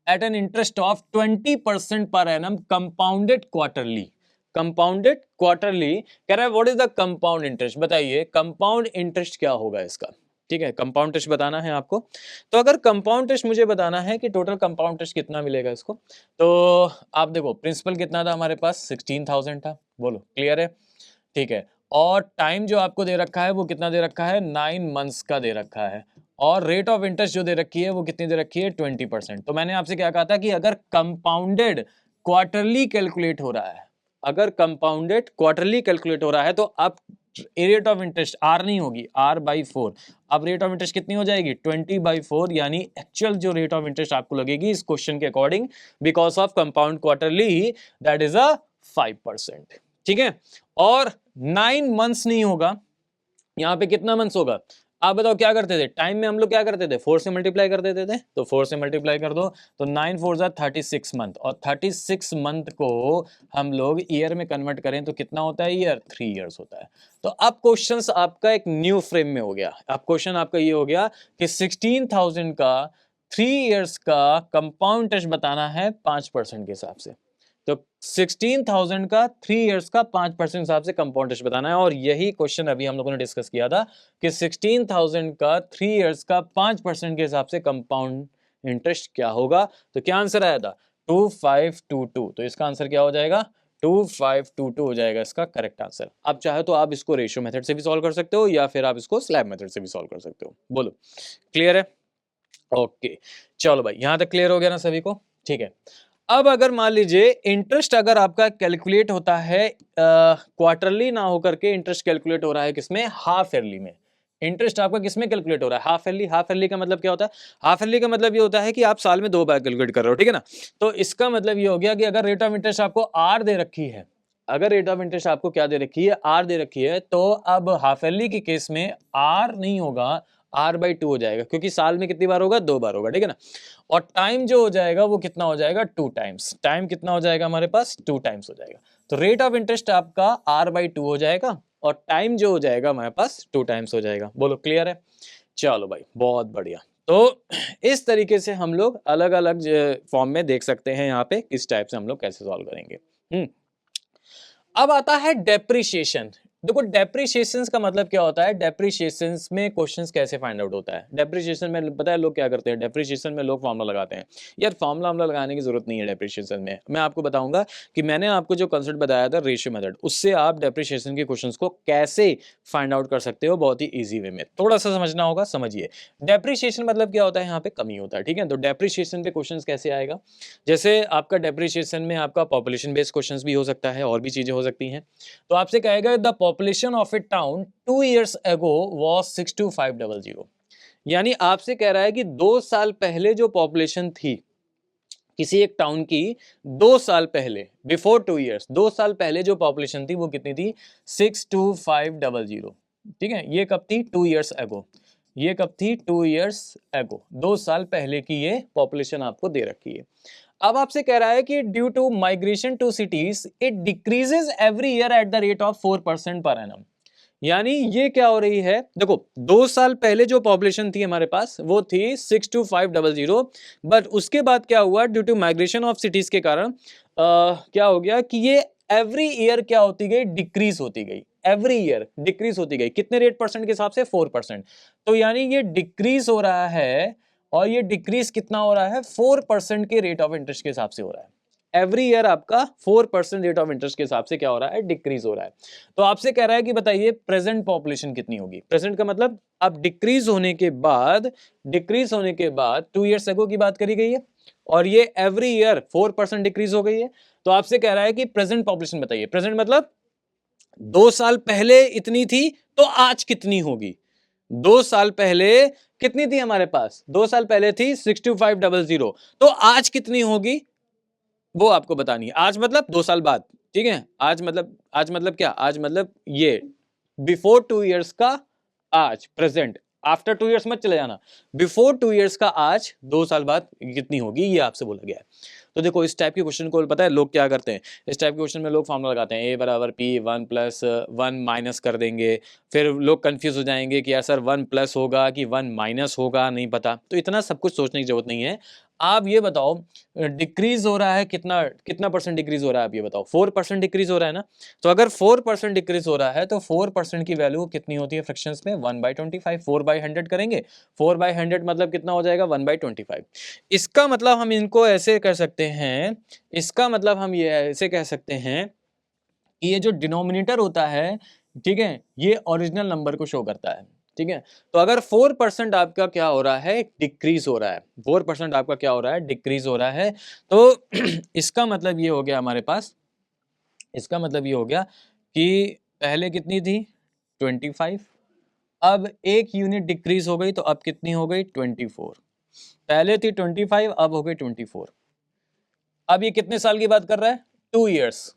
at an interest of 20% per annum compounded quarterly। Compounded quarterly कह रहा है what is the compound interest, बताइए कंपाउंड इंटरेस्ट क्या होगा इसका, ठीक है। कंपाउंड इंटरेस्ट बताना है आपको। तो अगर कंपाउंड इंटरेस्ट मुझे बताना है कि टोटल कंपाउंड इंटरेस्ट कितना मिलेगा इसको, तो आप देखो प्रिंसिपल कितना था हमारे पास? 16,000 था, बोलो क्लियर है, ठीक है। और टाइम जो आपको दे रखा है वो कितना दे रखा है? 9 मंथ्स का दे रखा है। और रेट ऑफ इंटरेस्ट जो दे रखी है वो कितनी दे रखी है? 20%। तो मैंने आपसे क्या कहा था कि अगर कंपाउंडेड क्वार्टरली कैलकुलेट हो रहा है, अगर कंपाउंडेड क्वार्टरली कैलकुलेट हो रहा है तो अब रेट ऑफ इंटरेस्ट आर नहीं होगी, R/4। अब रेट ऑफ इंटरेस्ट कितनी हो जाएगी? 20/4, यानी एक्चुअल जो रेट ऑफ इंटरेस्ट आपको लगेगी इस क्वेश्चन के according because of compound quarterly, that is अ 5%, ठीक है। और 9 मंथ्स नहीं होगा, यहां पे कितना मंथ्स होगा? आप बताओ क्या करते थे टाइम में? हम लोग क्या करते थे? 4 से मल्टीप्लाई कर देते थे। तो 4 से मल्टीप्लाई कर दो तो 9 4 जा 36 मंथ, और 36 मंथ को हम लोग ईयर में कन्वर्ट करें तो कितना होता है ईयर? 3 इयर्स होता है। तो अब क्वेश्चन आपका एक न्यू फ्रेम में हो गया। अब क्वेश्चन आपका ये हो गया कि 16,000 का 3 इयर्स का कंपाउंड इंटरेस्ट बताना है 5% के हिसाब से। तो 16,000 का 3 इयर्स का 5% हिसाब से कंपाउंड इंटरेस्ट बताना है। और यही क्वेश्चन अभी हम लोगों ने डिस्कस किया था कि 16,000 का 3 इयर्स का 5% के हिसाब से कंपाउंड इंटरेस्ट क्या होगा। तो क्या आंसर आया था? 2522। तो इसका आंसर क्या हो जाएगा? 2522 हो जाएगा इसका करेक्ट आंसर। अब चाहे तो आप इसको रेशियो मेथड से भी सॉल्व कर सकते हो या फिर आप इसको स्लैब मेथड से भी सॉल्व कर सकते हो। बोलो क्लियर है? ओके, चलो भाई यहां तक क्लियर हो गया ना सभी को? ठीक है। अब अगर मान लीजिए इंटरेस्ट अगर आपका कैलकुलेट होता है क्वार्टरली ना होकर के इंटरेस्ट कैलकुलेट हो रहा है किसमें? हाफ ईयरली में। इंटरेस्ट आपका किसमें कैलकुलेट हो रहा है? Half yearly. हाफ ईयरली का मतलब क्या होता है? हाफ ईयरली का मतलब ये होता है कि आप साल में 2 बार कैलकुलेट कर रहे हो, ठीक है ना। तो इसका मतलब ये हो गया कि अगर रेट ऑफ इंटरेस्ट आपको आर दे रखी है, अगर रेट ऑफ इंटरेस्ट आपको क्या दे रखी है? आर दे रखी है, तो अब हाफ ईयरली के केस में आर नहीं होगा, R/2 हो जाएगा, क्योंकि साल में कितनी बार होगा? 2 बार होगा, ठीक है ना। और टाइम जो हो जाएगा वो कितना हो जाएगा? 2 टाइम्स। टाइम कितना हो जाएगा हमारे पास? 2 टाइम्स हो जाएगा। तो रेट ऑफ इंटरेस्ट आपका R/2 हो जाएगा और टाइम जो हो जाएगा हमारे पास 2 टाइम्स हो जाएगा। बोलो क्लियर है? चलो भाई बहुत बढ़िया। तो इस तरीके से हम लोग अलग अलग फॉर्म में देख सकते हैं यहाँ पे किस टाइप से हम लोग कैसे सॉल्व करेंगे। अब आता है डेप्रिसिएशन। देखो डेप्रिसिएशन का मतलब क्या होता है? डेप्रिसिएशन में क्वेश्चंस कैसे फाइंड आउट होता है? डेप्रिसिएशन में पता है लोग क्या करते हैं? डेप्रिसिएशन में लोग फॉर्मूला लगाते हैं। यार फॉर्मूला लगाने की जरूरत नहीं है डेप्रिसिएशन में। मैं आपको बताऊंगा कि मैंने आपको जो कंसेप्ट बताया था रेशियो मेथड, उससे आप डेप्रिसिएशन के क्वेश्चंस को कैसे फाइंड आउट कर सकते हो बहुत ही ईजी वे में। थोड़ा सा समझना होगा, समझिए। डेप्रिसिएशन मतलब क्या होता है? यहाँ पे कमी होता है, ठीक है। तो डेप्रिसिएशन पे क्वेश्चन कैसे आएगा? जैसे आपका डेप्रिसिएशन में आपका पॉपुलेशन बेस्ड क्वेश्चन भी हो सकता है और भी चीजें हो सकती हैं। तो आपसे कहेगा the population of a town 2 years ago was 62500, यानी आपसे कह रहा है कि 2 साल पहले जो पॉपुलेशन थी किसी एक टाउन की, 2 साल पहले, बिफोर 2 years, 2 साल पहले जो पॉपुलेशन थी वो कितनी थी? 62500, ठीक है। ये कब थी? 2 years ago। ये कब थी? 2 years ago। 2 साल पहले की ये पॉपुलेशन आपको दे रखी है। अब आपसे कह रहा है कि due to migration to cities it decreases every year at the rate of 4% per annum, यानी ये क्या हो रही है, देखो 2 साल पहले जो पॉपुलेशन थी हमारे पास वो थी 62500, बट उसके बाद क्या हुआ, due to migration of cities के कारण क्या हो गया कि ये एवरी ईयर क्या होती गई, डिक्रीज होती गई, एवरी ईयर डिक्रीज होती गई। कितने रेट परसेंट के हिसाब से, 4%। तो यानी ये डिक्रीज हो रहा है, और ये डिक्रीज कितना हो रहा है, 4% के रेट ऑफ इंटरेस्ट के हिसाब से हो रहा है। एवरी ईयर आपका 4% रेट ऑफ इंटरेस्ट के हिसाब से क्या हो रहा है, डिक्रीज हो रहा है। तो आपसे कह रहा है कि बताइए प्रेजेंट पॉपुलेशन कितनी होगी। प्रेजेंट का मतलब अब डिक्रीज होने के बाद, 2 इयर्स अगो की बात करी गई है, और ये एवरी ईयर 4% डिक्रीज हो गई है। तो आपसे कह रहा है कि प्रेजेंट पॉपुलेशन बताइए। प्रेजेंट मतलब 2 साल पहले इतनी थी तो आज कितनी होगी। 2 साल पहले कितनी थी हमारे पास, 2 साल पहले थी 62500, तो आज कितनी होगी वो आपको बतानी है। आज मतलब 2 साल बाद, ठीक है। आज मतलब क्या, आज मतलब ये बिफोर 2 इयर्स का आज, प्रेजेंट। आफ्टर 2 इयर्स मत चले जाना, बिफोर 2 इयर्स का आज 2 साल बाद कितनी होगी, ये आपसे बोला गया है। तो देखो इस टाइप के क्वेश्चन को पता है लोग क्या करते हैं, इस टाइप के क्वेश्चन में लोग फॉर्मूला लगाते हैं, a बराबर p, 1 प्लस 1 माइनस कर देंगे। फिर लोग कंफ्यूज हो जाएंगे कि यार सर 1 प्लस होगा कि 1 माइनस होगा, नहीं पता। तो इतना सब कुछ सोचने की जरूरत नहीं है। आप ये बताओ डिक्रीज हो रहा है कितना, कितना परसेंट डिक्रीज हो रहा है, आप ये बताओ। 4% डिक्रीज हो रहा है ना। तो अगर 4% डिक्रीज हो रहा है तो 4% की वैल्यू कितनी होती है फ्रैक्शंस में, 1/25। 4/100 करेंगे, 4/100 मतलब कितना हो जाएगा, 1/25। इसका मतलब हम इनको ऐसे कर सकते हैं, इसका मतलब हम ये ऐसे कह सकते हैं कि ये जो डिनोमिनेटर होता है, ठीक है, ये ओरिजिनल नंबर को शो करता है, ठीक है। तो अगर 4% आपका क्या हो रहा है, डिक्रीज हो रहा है, 4% आपका क्या हो रहा है, डिक्रीज हो रहा है, तो इसका मतलब ये हो गया हमारे पास, इसका मतलब ये हो गया कि पहले कितनी थी 25, अब 1 यूनिट डिक्रीज हो गई तो अब कितनी हो गई 24। पहले थी 25, अब हो गई 24। अब ये कितने साल की बात कर रहा है, 2 इयर्स,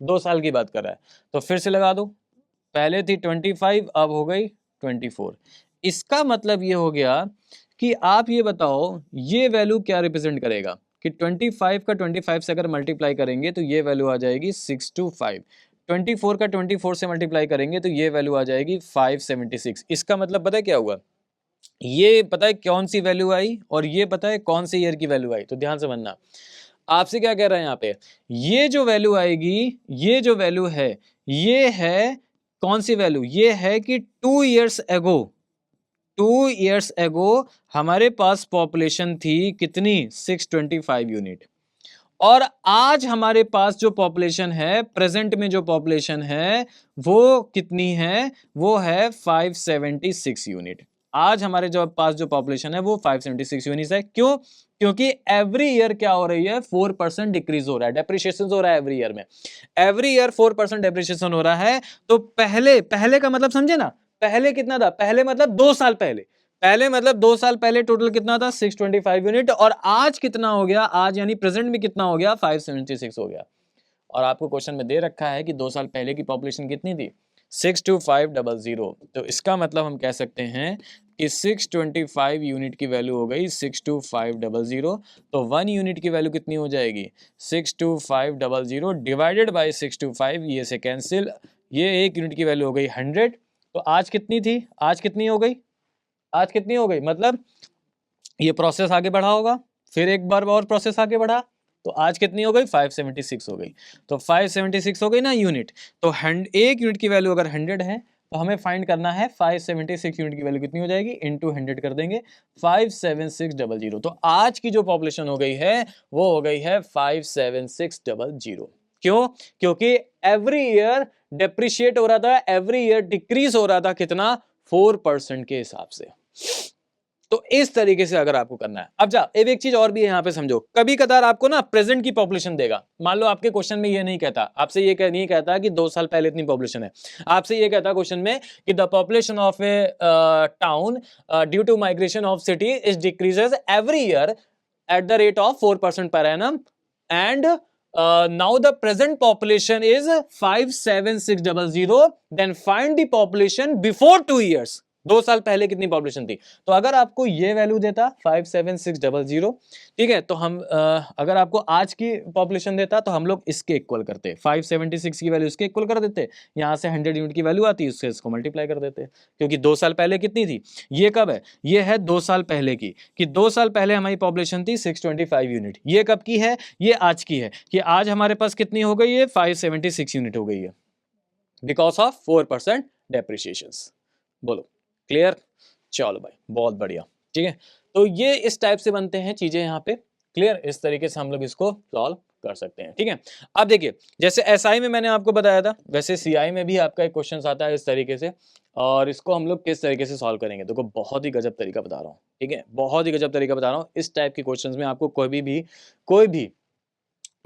2 साल की बात कर रहा है। तो फिर से लगा दो, पहले थी 25, अब हो गई 24। इसका मतलब ये हो गया कि आप ये बताओ ये वैल्यू क्या रिप्रेजेंट करेगा कि 25 का 25 से अगर मल्टीप्लाई करेंगे तो ये वैल्यू आ जाएगी 625। 24 का 24 से मल्टीप्लाई करेंगे तो ये वैल्यू आ जाएगी 576। इसका मतलब पता है क्या हुआ, ये पता है कौन सी वैल्यू आई और ये पता है कौन से ईयर की वैल्यू आई। तो ध्यान से बनना, आपसे क्या कह रहा है यहाँ पे, ये जो वैल्यू आएगी, ये जो वैल्यू है, ये है कौन सी वैल्यू, ये है कि 2 इयर्स एगो, 2 इयर्स एगो हमारे पास पॉपुलेशन थी कितनी, 625 यूनिट, और आज हमारे पास जो पॉपुलेशन है, प्रेजेंट में जो पॉपुलेशन है वो कितनी है, वो है 576 यूनिट। आज हमारे जो पास जो पॉपुलेशन है वो 576 यूनिट है। क्यों, क्योंकि एवरी ईयर क्या हो रही है, 4% डिक्रीज हो रहा है, डेप्रिसिएशन हो रहा है एवरी ईयर में, एवरी ईयर 4% डेप्रिसिएशन हो रहा है। तो पहले, पहले का मतलब समझे ना, पहले कितना था, पहले मतलब 2 साल पहले, पहले मतलब 2 साल पहले टोटल कितना था 625 यूनिट, और आज कितना हो गया, आज यानी प्रेजेंट में कितना हो गया 576 हो गया। और आपको क्वेश्चन में दे रखा है कि 2 साल पहले की पॉपुलेशन कितनी थी 62500। तो इसका मतलब हम कह सकते हैं कि 625 यूनिट की वैल्यू हो गई 62500। तो 1 यूनिट की वैल्यू कितनी हो जाएगी 62500 डिवाइडेड बाय 625, ये से कैंसिल, ये 1 यूनिट की वैल्यू हो गई 100। तो आज कितनी थी, आज कितनी हो गई, आज कितनी हो गई, मतलब ये प्रोसेस आगे बढ़ा होगा, फिर एक बार और प्रोसेस आगे बढ़ा, तो आज कितनी हो गई 576 हो गई। तो 576 हो गई ना यूनिट। तो 1 यूनिट की वैल्यू अगर 100 है तो हमें फाइंड करना है 576 यूनिट की वैल्यू कितनी हो जाएगी, इनटू 100 कर देंगे 57600। तो आज की जो पॉपुलेशन हो गई है वो हो गई है 57600। क्यों, क्योंकि एवरी ईयर डेप्रिशिएट हो रहा था, एवरी ईयर डिक्रीज हो रहा था, कितना 4% के हिसाब से। तो इस तरीके से अगर आपको करना है। अब जा एक चीज और भी है यहाँ पे समझो, कभी कदार आपको ना प्रेजेंट की पॉपुलेशन देगा, मान लो आपके क्वेश्चन में ये नहीं कहता, आपसे ये नहीं कहता कि 2 साल पहले इतनी पॉपुलेशन है, आपसे ये कहता क्वेश्चन में कि the population of a town due to migration of city is decreases every year at the rate of 4% per annum, and now the present population is 57600, then find the population before 2 years, 2 साल पहले कितनी population थी। तो अगर आपको ये value देता 57600, ठीक है, तो हम अगर आपको आज की पॉपुलेशन देता तो हम लोग इसके इक्वल करते, 576 की वैल्यू इसके इक्वल कर देते, यहाँ से 100 यूनिट की वैल्यू आती, उससे इसको मल्टीप्लाई कर देते, क्योंकि 2 साल पहले कितनी थी। ये कब है, ये है 2 साल पहले की, कि 2 साल पहले हमारी पॉपुलेशन थी 625 यूनिट। ये कब की है, ये आज की है, कि आज हमारे पास कितनी हो गई है, 576 यूनिट हो गई है, बिकॉज ऑफ 4% डेप्रिसिएशन। बोलो क्लियर। चलो भाई बहुत बढ़िया, ठीक है। तो ये इस टाइप से बनते हैं चीजें यहाँ पे, क्लियर। इस तरीके से हम लोग इसको सॉल्व कर सकते हैं, ठीक है। अब देखिए, जैसे एसआई में मैंने आपको बताया था, वैसे सीआई में भी आपका एक क्वेश्चन आता है इस तरीके से, और इसको हम लोग किस तरीके से सॉल्व करेंगे, देखो बहुत ही गजब तरीका बता रहा हूँ, ठीक है, बहुत ही गजब तरीका बता रहा हूँ। इस टाइप के क्वेश्चन में आपको कोई भी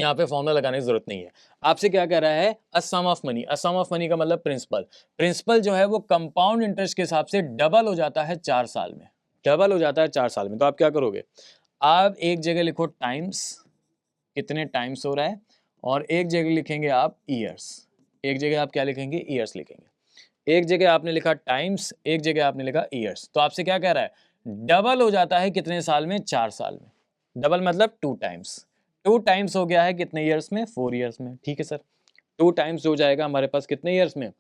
यहाँ पे फॉर्मूला लगाने की जरूरत नहीं है। आपसे क्या कह रहा है, a sum of money, a sum of money का मतलब प्रिंसिपल, प्रिंसिपल जो है वो कंपाउंड इंटरेस्ट के हिसाब से डबल हो जाता है 4 साल में, डबल हो जाता है 4 साल में। तो आप क्या करोगे, आप एक जगह लिखो टाइम्स, कितने टाइम्स हो रहा है, और एक जगह लिखेंगे आप ईयर्स, एक जगह आप क्या लिखेंगे, ईयर्स लिखेंगे। एक जगह आपने लिखा टाइम्स, एक जगह आपने लिखा ईयर्स। तो आपसे क्या कह रहा है, डबल हो जाता है कितने साल में, 4 साल में। डबल मतलब 2 टाइम्स, 2 टाइम्स हो गया है कितने ईयर्स में, 4 ईयर्स में, ठीक है सर। 2 टाइम्स हो जाएगा हमारे पास कितने ईयर्स में,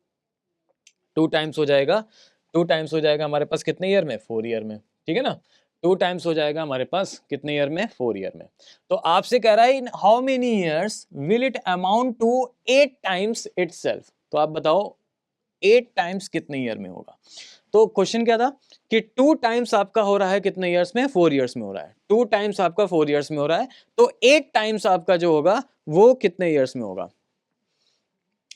2 टाइम्स हो जाएगा, 2 टाइम्स हो जाएगा हमारे पास कितने ईयर में, 4 ईयर में, ठीक है ना। 2 टाइम्स हो जाएगा हमारे पास कितने ईयर में, 4 ईयर में। तो आपसे कह रहा है in how many years will it amount to 8 times itself. तो आप बताओ 8 टाइम्स कितने ईयर में होगा। तो क्वेश्चन क्या था कि 2 टाइम्स आपका हो रहा है कितने ईयर्स में, 4 ईयर्स में हो रहा है, 2 टाइम्स आपका 4 ईयर्स में हो रहा है, तो 8 टाइम्स आपका जो होगा वो कितने ईयर्स में होगा।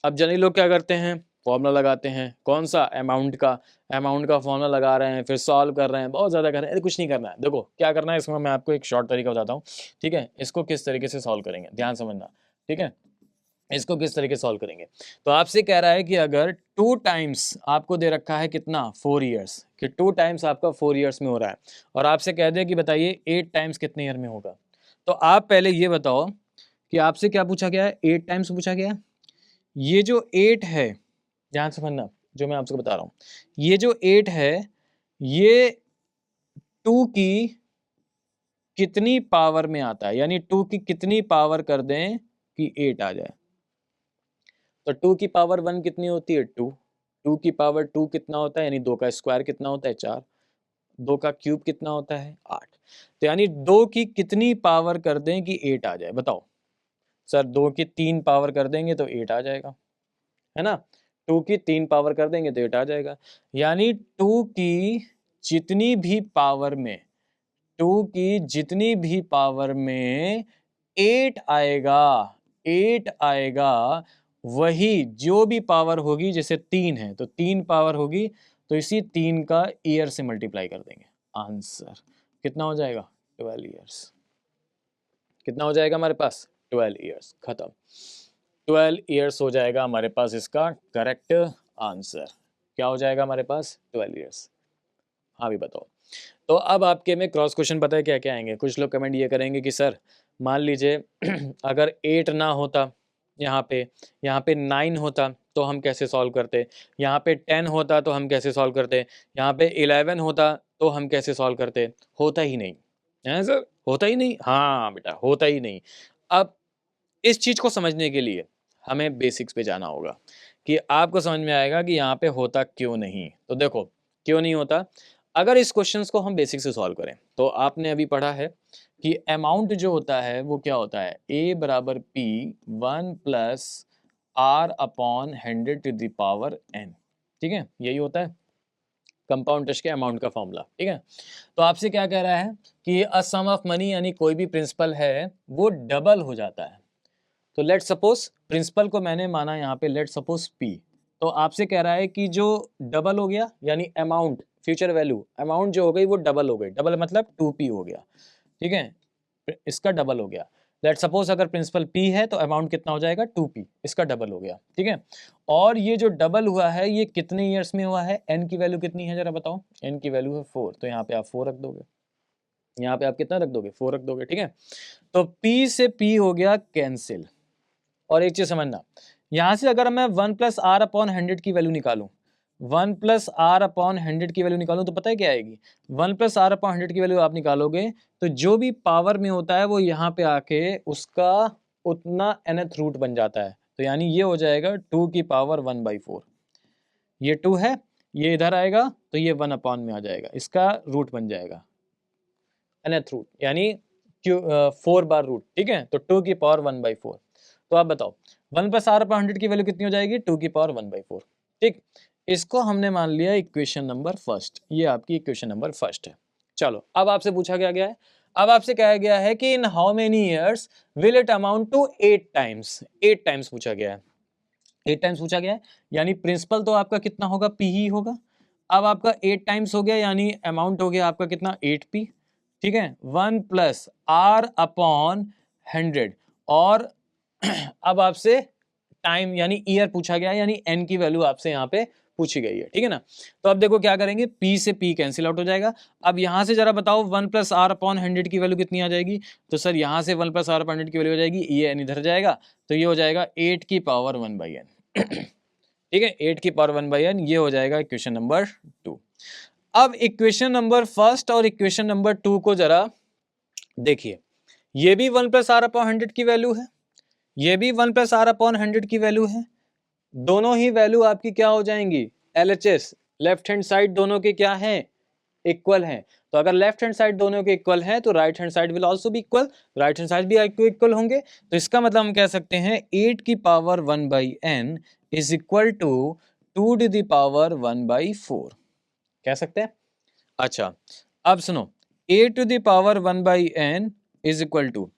अब जनरली लोग क्या करते हैं, फॉर्मूला लगाते हैं, कौन सा, अमाउंट का, अमाउंट का फॉर्मूला लगा रहे हैं, फिर सॉल्व कर रहे हैं, बहुत ज़्यादा कर रहे हैं। कुछ नहीं करना है, देखो क्या करना है इसमें, मैं आपको एक शॉर्ट तरीका बताता हूँ, ठीक है। इसको किस तरीके से सॉल्व करेंगे, ध्यान समझना, ठीक है। इसको किस तरीके से सॉल्व करेंगे, तो आपसे कह रहा है कि अगर 2 टाइम्स आपको दे रखा है कितना, 4 ईयर्स, कि 2 टाइम्स आपका 4 ईयर्स में हो रहा है, और आपसे कह दे कि बताइए 8 टाइम्स कितने ईयर में होगा। तो आप पहले ये बताओ कि आपसे क्या पूछा गया है, 8 टाइम्स पूछा गया है। ये जो 8 है, ध्यान से समझना जो मैं आपको बता रहा हूँ, ये जो 8 है ये 2 की कितनी पावर में आता है, यानी 2 की कितनी पावर कर दें कि 8 आ जाए। तो 2 की पावर 1 कितनी होती है, 2, 2 की पावर 2 कितना होता है, यानी 2 का स्क्वायर कितना होता है, 4, 2 का क्यूब कितना होता है, 8। तो यानी 2 की कितनी पावर कर दें कि 8 आ जाए, बताओ सर। 2 की 3 पावर कर देंगे तो 8 आ जाएगा, है ना। 2 की 3 पावर कर देंगे तो 8 आ जाएगा, यानी 2 की जितनी भी पावर में, 2 की जितनी भी पावर में 8 आएगा, 8 आएगा, वही जो भी पावर होगी, जैसे 3 है तो 3 पावर होगी, तो इसी 3 का ईयर से मल्टीप्लाई कर देंगे, आंसर कितना हो जाएगा, 12 ईयर्स। कितना हो जाएगा हमारे पास, 12 ईयर्स, खत्म। 12 ईयर्स हो जाएगा हमारे पास इसका करेक्ट आंसर। क्या हो जाएगा हमारे पास, 12 ईयर्स। हाँ भी बताओ। तो अब आपके में क्रॉस क्वेश्चन पता है क्या क्या आएंगे, कुछ लोग कमेंट ये करेंगे कि सर मान लीजिए अगर 8 ना होता, यहाँ पे 9 होता तो हम कैसे सॉल्व करते, यहाँ पे 10 होता तो हम कैसे सॉल्व करते, यहाँ पे 11 होता तो हम कैसे सॉल्व करते। होता ही नहीं है सर, होता ही नहीं, हाँ बेटा होता ही नहीं। अब इस चीज़ को समझने के लिए हमें बेसिक्स पे जाना होगा, कि आपको समझ में आएगा कि यहाँ पे होता क्यों नहीं। तो देखो क्यों नहीं होता, अगर इस क्वेश्चन को हम बेसिक से सॉल्व करें, तो आपने अभी पढ़ा है कि अमाउंट जो होता है वो क्या होता है, A बराबर P 1 plus R upon 100 to the power n, ठीक है, यही होता है कंपाउंड इंटरेस्ट के अमाउंट का फॉर्मूला, ठीक है। तो आपसे क्या कह रहा है कि अ सम ऑफ मनी, यानी कोई भी प्रिंसिपल है वो डबल हो जाता है। तो लेट सपोज प्रिंसिपल को मैंने माना यहाँ पे लेट सपोज P, तो आपसे कह रहा है कि जो डबल हो गया, यानी अमाउंट, फ्यूचर वैल्यू अमाउंट जो हो गई वो डबल हो गई, डबल मतलब 2P हो गया, ठीक है, इसका डबल हो गया। लेट सपोज अगर प्रिंसिपल P है तो अमाउंट कितना हो जाएगा, 2P, इसका डबल हो गया, ठीक है। और ये जो डबल हुआ है ये कितने ईयर्स में हुआ है, n की वैल्यू कितनी है जरा बताओ, n की वैल्यू है 4, तो यहाँ पे आप 4 रख दोगे, यहाँ पे आप कितना रख दोगे, 4 रख दोगे, ठीक है। तो P से P हो गया कैंसिल। और एक चीज समझना, यहां से अगर मैं 1 प्लस आर अपॉन 100 की वैल्यू निकालूं, 1 प्लस आर अपॉन 100 की वैल्यू निकालूं तो पता है क्या आएगी? 1 प्लस आर अपॉन 100 की वैल्यू आप निकालोगे तो जो भी पावर में होता है वो यहाँ पे आके उसका उतना nth रूट बन जाता है। तो यानी ये हो जाएगा 2 की पावर 1/4। ये 2 है, ये इधर आएगा तो ये 1 अपॉन में आ जाएगा, इसका रूट बन जाएगा nth रूट, यानी 4 बार रूट। ठीक है, तो 2 की पावर 1/4। तो आप बताओ 1 प्लस आर अपॉन 100 की वैल्यू कितनी हो जाएगी? 2 की पावर 1/4। ठीक, इसको हमने मान लिया इक्वेशन नंबर फर्स्ट। ये आपकी इक्वेशन नंबर फर्स्ट है। चलो अब आपसे पूछा गया है, अब आपसे कहा गया है कि in how many years will it amount to 8 times. 8 times पूछा गया है, 8 टाइम्स पूछा गया है, यानी प्रिंसिपल तो आपका कितना होगा? पी ही होगा। अब आपका 8 टाइम्स हो गया, यानी अमाउंट हो गया आपका कितना? 8p। ठीक है, 1 प्लस आर अपॉन 100। और अब आपसे टाइम यानी ईयर पूछा गया है, यानी एन की वैल्यू आपसे यहाँ पे पूछी गई है। ठीक है ना, तो अब देखो क्या करेंगे, पी से पी कैंसिल आउट हो जाएगा। अब यहां से जरा बताओ 1 प्लस आर अपॉन 100 की वैल्यू कितनी आ जाएगी? तो सर यहाँ से 1 प्लस आर अपॉन 100 की वैल्यू हो जाएगी, ये एन इधर जाएगा तो ये हो जाएगा 8 की पावर 1/n। ठीक है, 8 की पावर 1/n, ये हो जाएगा इक्वेशन नंबर 2। अब इक्वेशन नंबर फर्स्ट और इक्वेशन नंबर 2 को जरा देखिए, ये भी 1 प्लस आर अपॉन 100 की वैल्यू है, ये भी 1 प्लस आर अपॉन 100 की वैल्यू है। दोनों ही वैल्यू आपकी क्या हो जाएंगी? LHS, लेफ्ट हैंड साइड दोनों के क्या है? इक्वल हैं। तो अगर लेफ्ट हैंड साइड दोनों के इक्वल हैं तो right hand side will also be equal, right hand side भी इक्वल होंगे। तो इसका मतलब हम कह सकते हैं 8 की power 1/n is equal to 2 to the power 1/4, कह सकते हैं। अच्छा, अब सुनो, 8 to the power 1/n is equal to,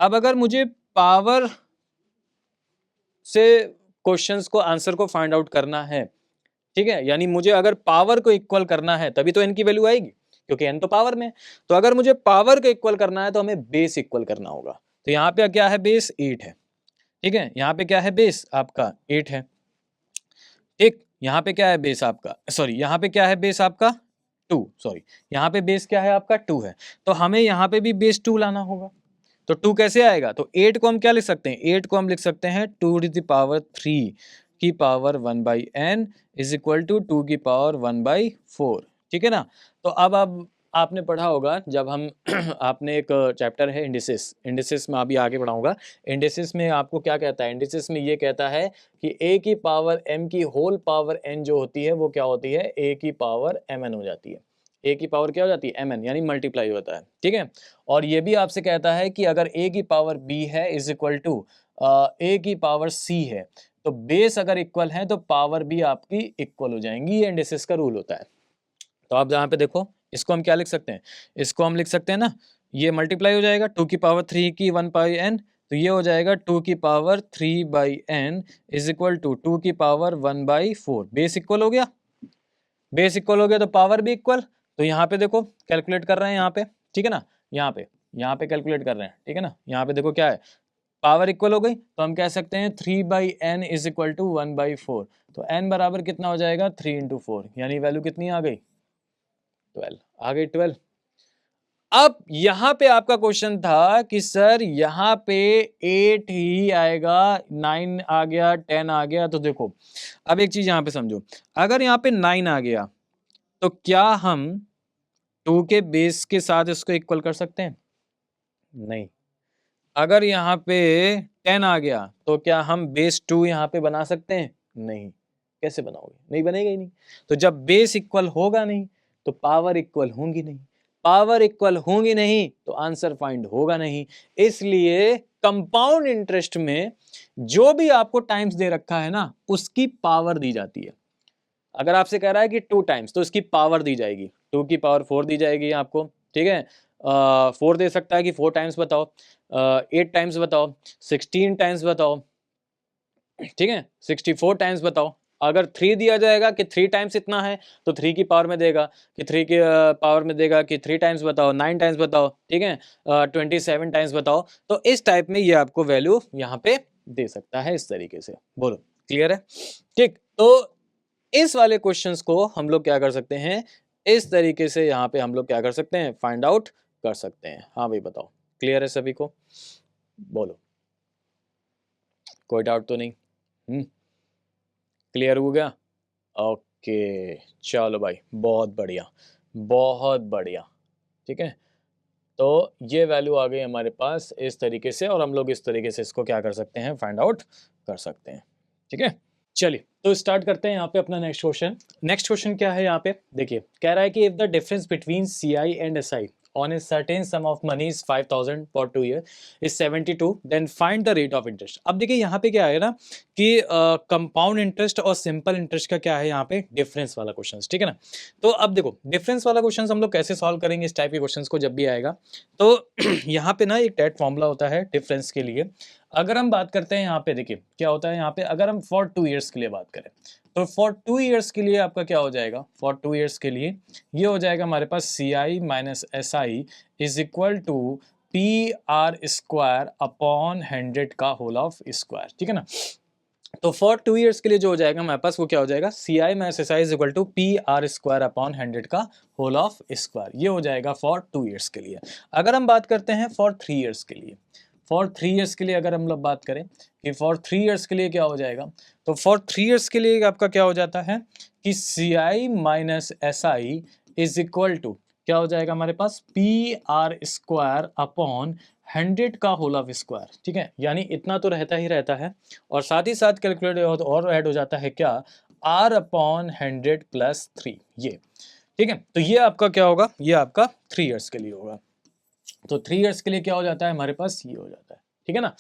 अब अगर मुझे पावर से क्वेश्चंस को आंसर को फाइंड आउट करना है, ठीक है, यानी मुझे अगर पावर को इक्वल करना है तभी तो n की वैल्यू आएगी, क्योंकि n तो पावर में है। तो अगर मुझे पावर को इक्वल करना है तो हमें बेस इक्वल करना होगा। तो यहाँ पे क्या है? बेस 8 है। ठीक है, यहाँ पे क्या है? बेस आपका 8 है। ठीक, यहाँ पे क्या है? बेस आपका, सॉरी, यहाँ पे क्या है? बेस आपका 2, सॉरी, यहाँ पे बेस क्या है? आपका 2 है। तो हमें यहाँ पे भी बेस 2 लाना होगा। तो 2 कैसे आएगा? तो 8 को हम क्या लिख सकते हैं? 8 को हम लिख सकते हैं 2 टू द पावर 3 की power 1/n is equal to 2 की पावर 1/4। ठीक है ना, तो अब आपने पढ़ा होगा जब हम आपने एक चैप्टर है इंडिसेस, इंडिसेस में अभी आगे पढ़ाऊंगा। इंडिसेस में आपको क्या कहता है? इंडिसेस में ये कहता है कि a की पावर m की होल पावर n जो होती है वो क्या होती है? a की पावर mn हो जाती है। a की पावर क्या हो जाती है? mn, यानी मल्टीप्लाई होता है। ठीक है, और ये भी आपसे कहता है कि अगर a की पावर b है इज इक्वल टू a की पावर c है, तो बेस अगर इक्वल है तो पावर भी आपकी इक्वल हो जाएंगी। ये इंडिसेस का रूल होता है। तो आप जहाँ पे देखो, इसको हम क्या लिख सकते हैं? इसको हम लिख सकते हैं ना, ये मल्टीप्लाई हो जाएगा 2 की पावर 3 की 1/n, तो ये हो जाएगा 2 की power 3/n is equal to 2 की पावर 1/4। बेस इक्वल हो गया, बेस इक्वल हो गया तो पावर भी इक्वल। तो यहाँ पे देखो कैलकुलेट कर रहे हैं यहाँ पे, ठीक है ना, यहाँ पे कैलकुलेट कर रहे हैं, ठीक है ना, यहाँ पे देखो क्या है? पावर इक्वल हो गई, तो हम कह सकते हैं 3/n इज इक्वल टू 1/4। तो n बराबर कितना हो जाएगा? 3 इंटू 4, यानी वैल्यू कितनी आ गई? 12 आ गई, 12। अब यहां पे आपका क्वेश्चन था कि सर यहां पे 8 ही आएगा, 9 आ गया, 10 आ गया। तो देखो अब एक चीज यहां पे समझो, अगर यहाँ पे 9 आ गया तो क्या हम 2 के बेस के साथ इसको इक्वल कर सकते हैं? नहीं। अगर यहाँ पे 10 आ गया तो क्या हम बेस 2 यहाँ पे बना सकते हैं? नहीं। कैसे बनाओगे? नहीं बनेगा ही नहीं। तो जब बेस इक्वल होगा नहीं तो पावर इक्वल होंगी नहीं, पावर इक्वल होंगी नहीं तो आंसर फाइंड होगा नहीं। इसलिए कंपाउंड इंटरेस्ट में जो भी आपको टाइम्स दे रखा है ना, उसकी पावर दी जाती है। अगर आपसे कह रहा है कि 2 टाइम्स, तो इसकी पावर दी जाएगी, 2 की पावर 4 दी जाएगी आपको। ठीक है, 4 दे सकता है कि 4 टाइम्स बताओ, 8 टाइम्स बताओ, 16 टाइम्स बताओ, ठीक है, 64 टाइम्स बताओ। अगर 3 दिया जाएगा कि 3 टाइम्स इतना है तो 3 की पावर में देगा, कि 3 की पावर में देगा कि 3 टाइम्स बताओ, 9 टाइम्स बताओ, ठीक है, 27 टाइम्स बताओ। तो इस टाइप में ये आपको वैल्यू यहाँ पे दे सकता है इस तरीके से। बोलो क्लियर है? ठीक, तो इस वाले क्वेश्चंस को हम लोग क्या कर सकते हैं? इस तरीके से यहाँ पे हम लोग क्या कर सकते हैं? फाइंड आउट कर सकते हैं। हाँ भाई बताओ, क्लियर है सभी को? बोलो, कोई डाउट तो नहीं? क्लियर हो गया? ओके। ओके, चलो भाई, बहुत बढ़िया, बहुत बढ़िया। ठीक है, तो ये वैल्यू आ गई हमारे पास इस तरीके से, और हम लोग इस तरीके से इसको क्या कर सकते हैं, फाइंड आउट कर सकते हैं। ठीक है, चलिए तो स्टार्ट करते हैं यहाँ पे अपना नेक्स्ट क्वेश्चन। नेक्स्ट क्वेश्चन क्या है यहाँ पे, देखिए कह रहा है कि if the difference between C I and S I on a certain sum of money is 5000 for 2 years is 72, then find the rate of interest। अब देखिए यहाँ पे क्या है ना कि कंपाउंड इंटरेस्ट और सिंपल इंटरेस्ट का क्या है यहाँ पे डिफरेंस वाला क्वेश्चन, ठीक है ना। तो अब देखो डिफरेंस वाला क्वेश्चन हम लोग कैसे सॉल्व करेंगे इस टाइप के क्वेश्चन को जब भी आएगा, तो यहाँ पे ना एक टेट फॉर्मूला होता है डिफरेंस के लिए। अगर हम बात करते हैं यहाँ पे, देखिए क्या होता है यहाँ पे, अगर हम फॉर 2 years के लिए बात करें तो फॉर 2 years के लिए आपका क्या हो जाएगा, फॉर 2 years के लिए ये हो जाएगा हमारे पास C I minus S I is equal to P R square upon 100 का होल ऑफ स्क्वायर, ठीक है ना। तो फॉर 2 years के लिए जो हो जाएगा हमारे पास वो क्या हो जाएगा, C I minus S I is equal to P R square upon 100 का होल ऑफ स्क्वायर, ये हो जाएगा फॉर 2 years के लिए। अगर हम बात करते हैं फॉर 3 years के लिए, फॉर 3 years के लिए अगर हम लोग बात करें कि फॉर 3 years के लिए क्या हो जाएगा, तो फॉर 3 years के लिए आपका क्या हो जाता है कि C I minus S I is equal to क्या हो जाएगा हमारे पास पी आर स्क्वायर अपॉन 100 का होल ऑफ स्क्वायर, ठीक है। यानी इतना तो रहता ही रहता है, और साथ ही साथ कैलकुलेट और ऐड हो जाता है क्या, आर अपॉन 100 प्लस 3, ये ठीक है। तो ये आपका क्या होगा, ये आपका 3 years के लिए होगा। तो 3 years के लिए क्या हो जाता है हमारे पास, ये हो जाता है, ठीक है ना।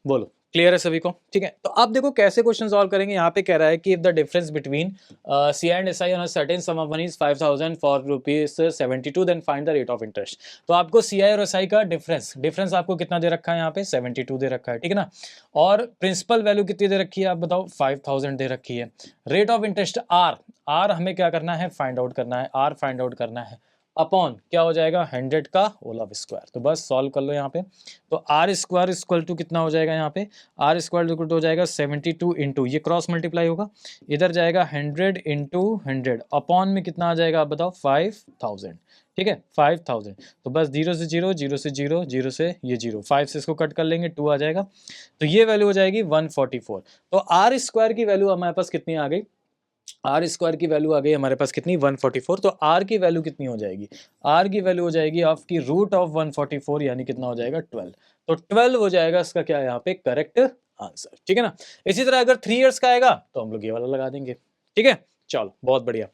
बोलो क्लियर है सभी को, ठीक है। तो आप देखो कैसे क्वेश्चन सॉल्व करेंगे, यहाँ पे कह रहा है कि if the difference between C and S I on a certain sum of money is 5000 for rupees 72, then find the rate of interest. तो आपको सी आई और एस आई का डिफरेंस आपको कितना दे रखा है यहाँ पे, 72 दे रखा है, ठीक है ना। और प्रिंसिपल वैल्यू कितनी दे रखी है आप बताओ, 5000 दे रखी है। रेट ऑफ इंटरेस्ट आर हमें क्या करना है, फाइंड आउट करना है, आर फाइंड आउट करना है, अपॉन क्या हो जाएगा 100 का होल ऑफ स्क्वायर। तो बस सॉल्व कर लो यहाँ पे। तो आर स्क्वायर इक्वल टू कितना हो जाएगा यहाँ पे, आर स्क्वायर इक्वल टू हो जाएगा 72 इंटू ये क्रॉस मल्टीप्लाई होगा, इधर जाएगा 100 इंटू 100 अपॉन में कितना आ जाएगा आप बताओ 5000, ठीक है 5000। तो बस 0 से 0, 0 से 0, 0 से ये 0, 5 से इसको कट कर लेंगे 2 आ जाएगा, तो ये वैल्यू हो जाएगी 144। तो आर स्क्वायर की वैल्यू हमारे पास कितनी आ गई, आर स्क्वायर की वैल्यू आ गई हमारे पास कितनी 144। तो आर की वैल्यू कितनी हो जाएगी, आर की वैल्यू हो जाएगी आपकी रूट ऑफ 144, यानी कितना हो जाएगा 12। तो 12 हो जाएगा इसका क्या यहाँ पे करेक्ट आंसर, ठीक है ना। इसी तरह अगर 3 years का आएगा तो हम लोग ये वाला लगा देंगे, ठीक है। चलो बहुत बढ़िया।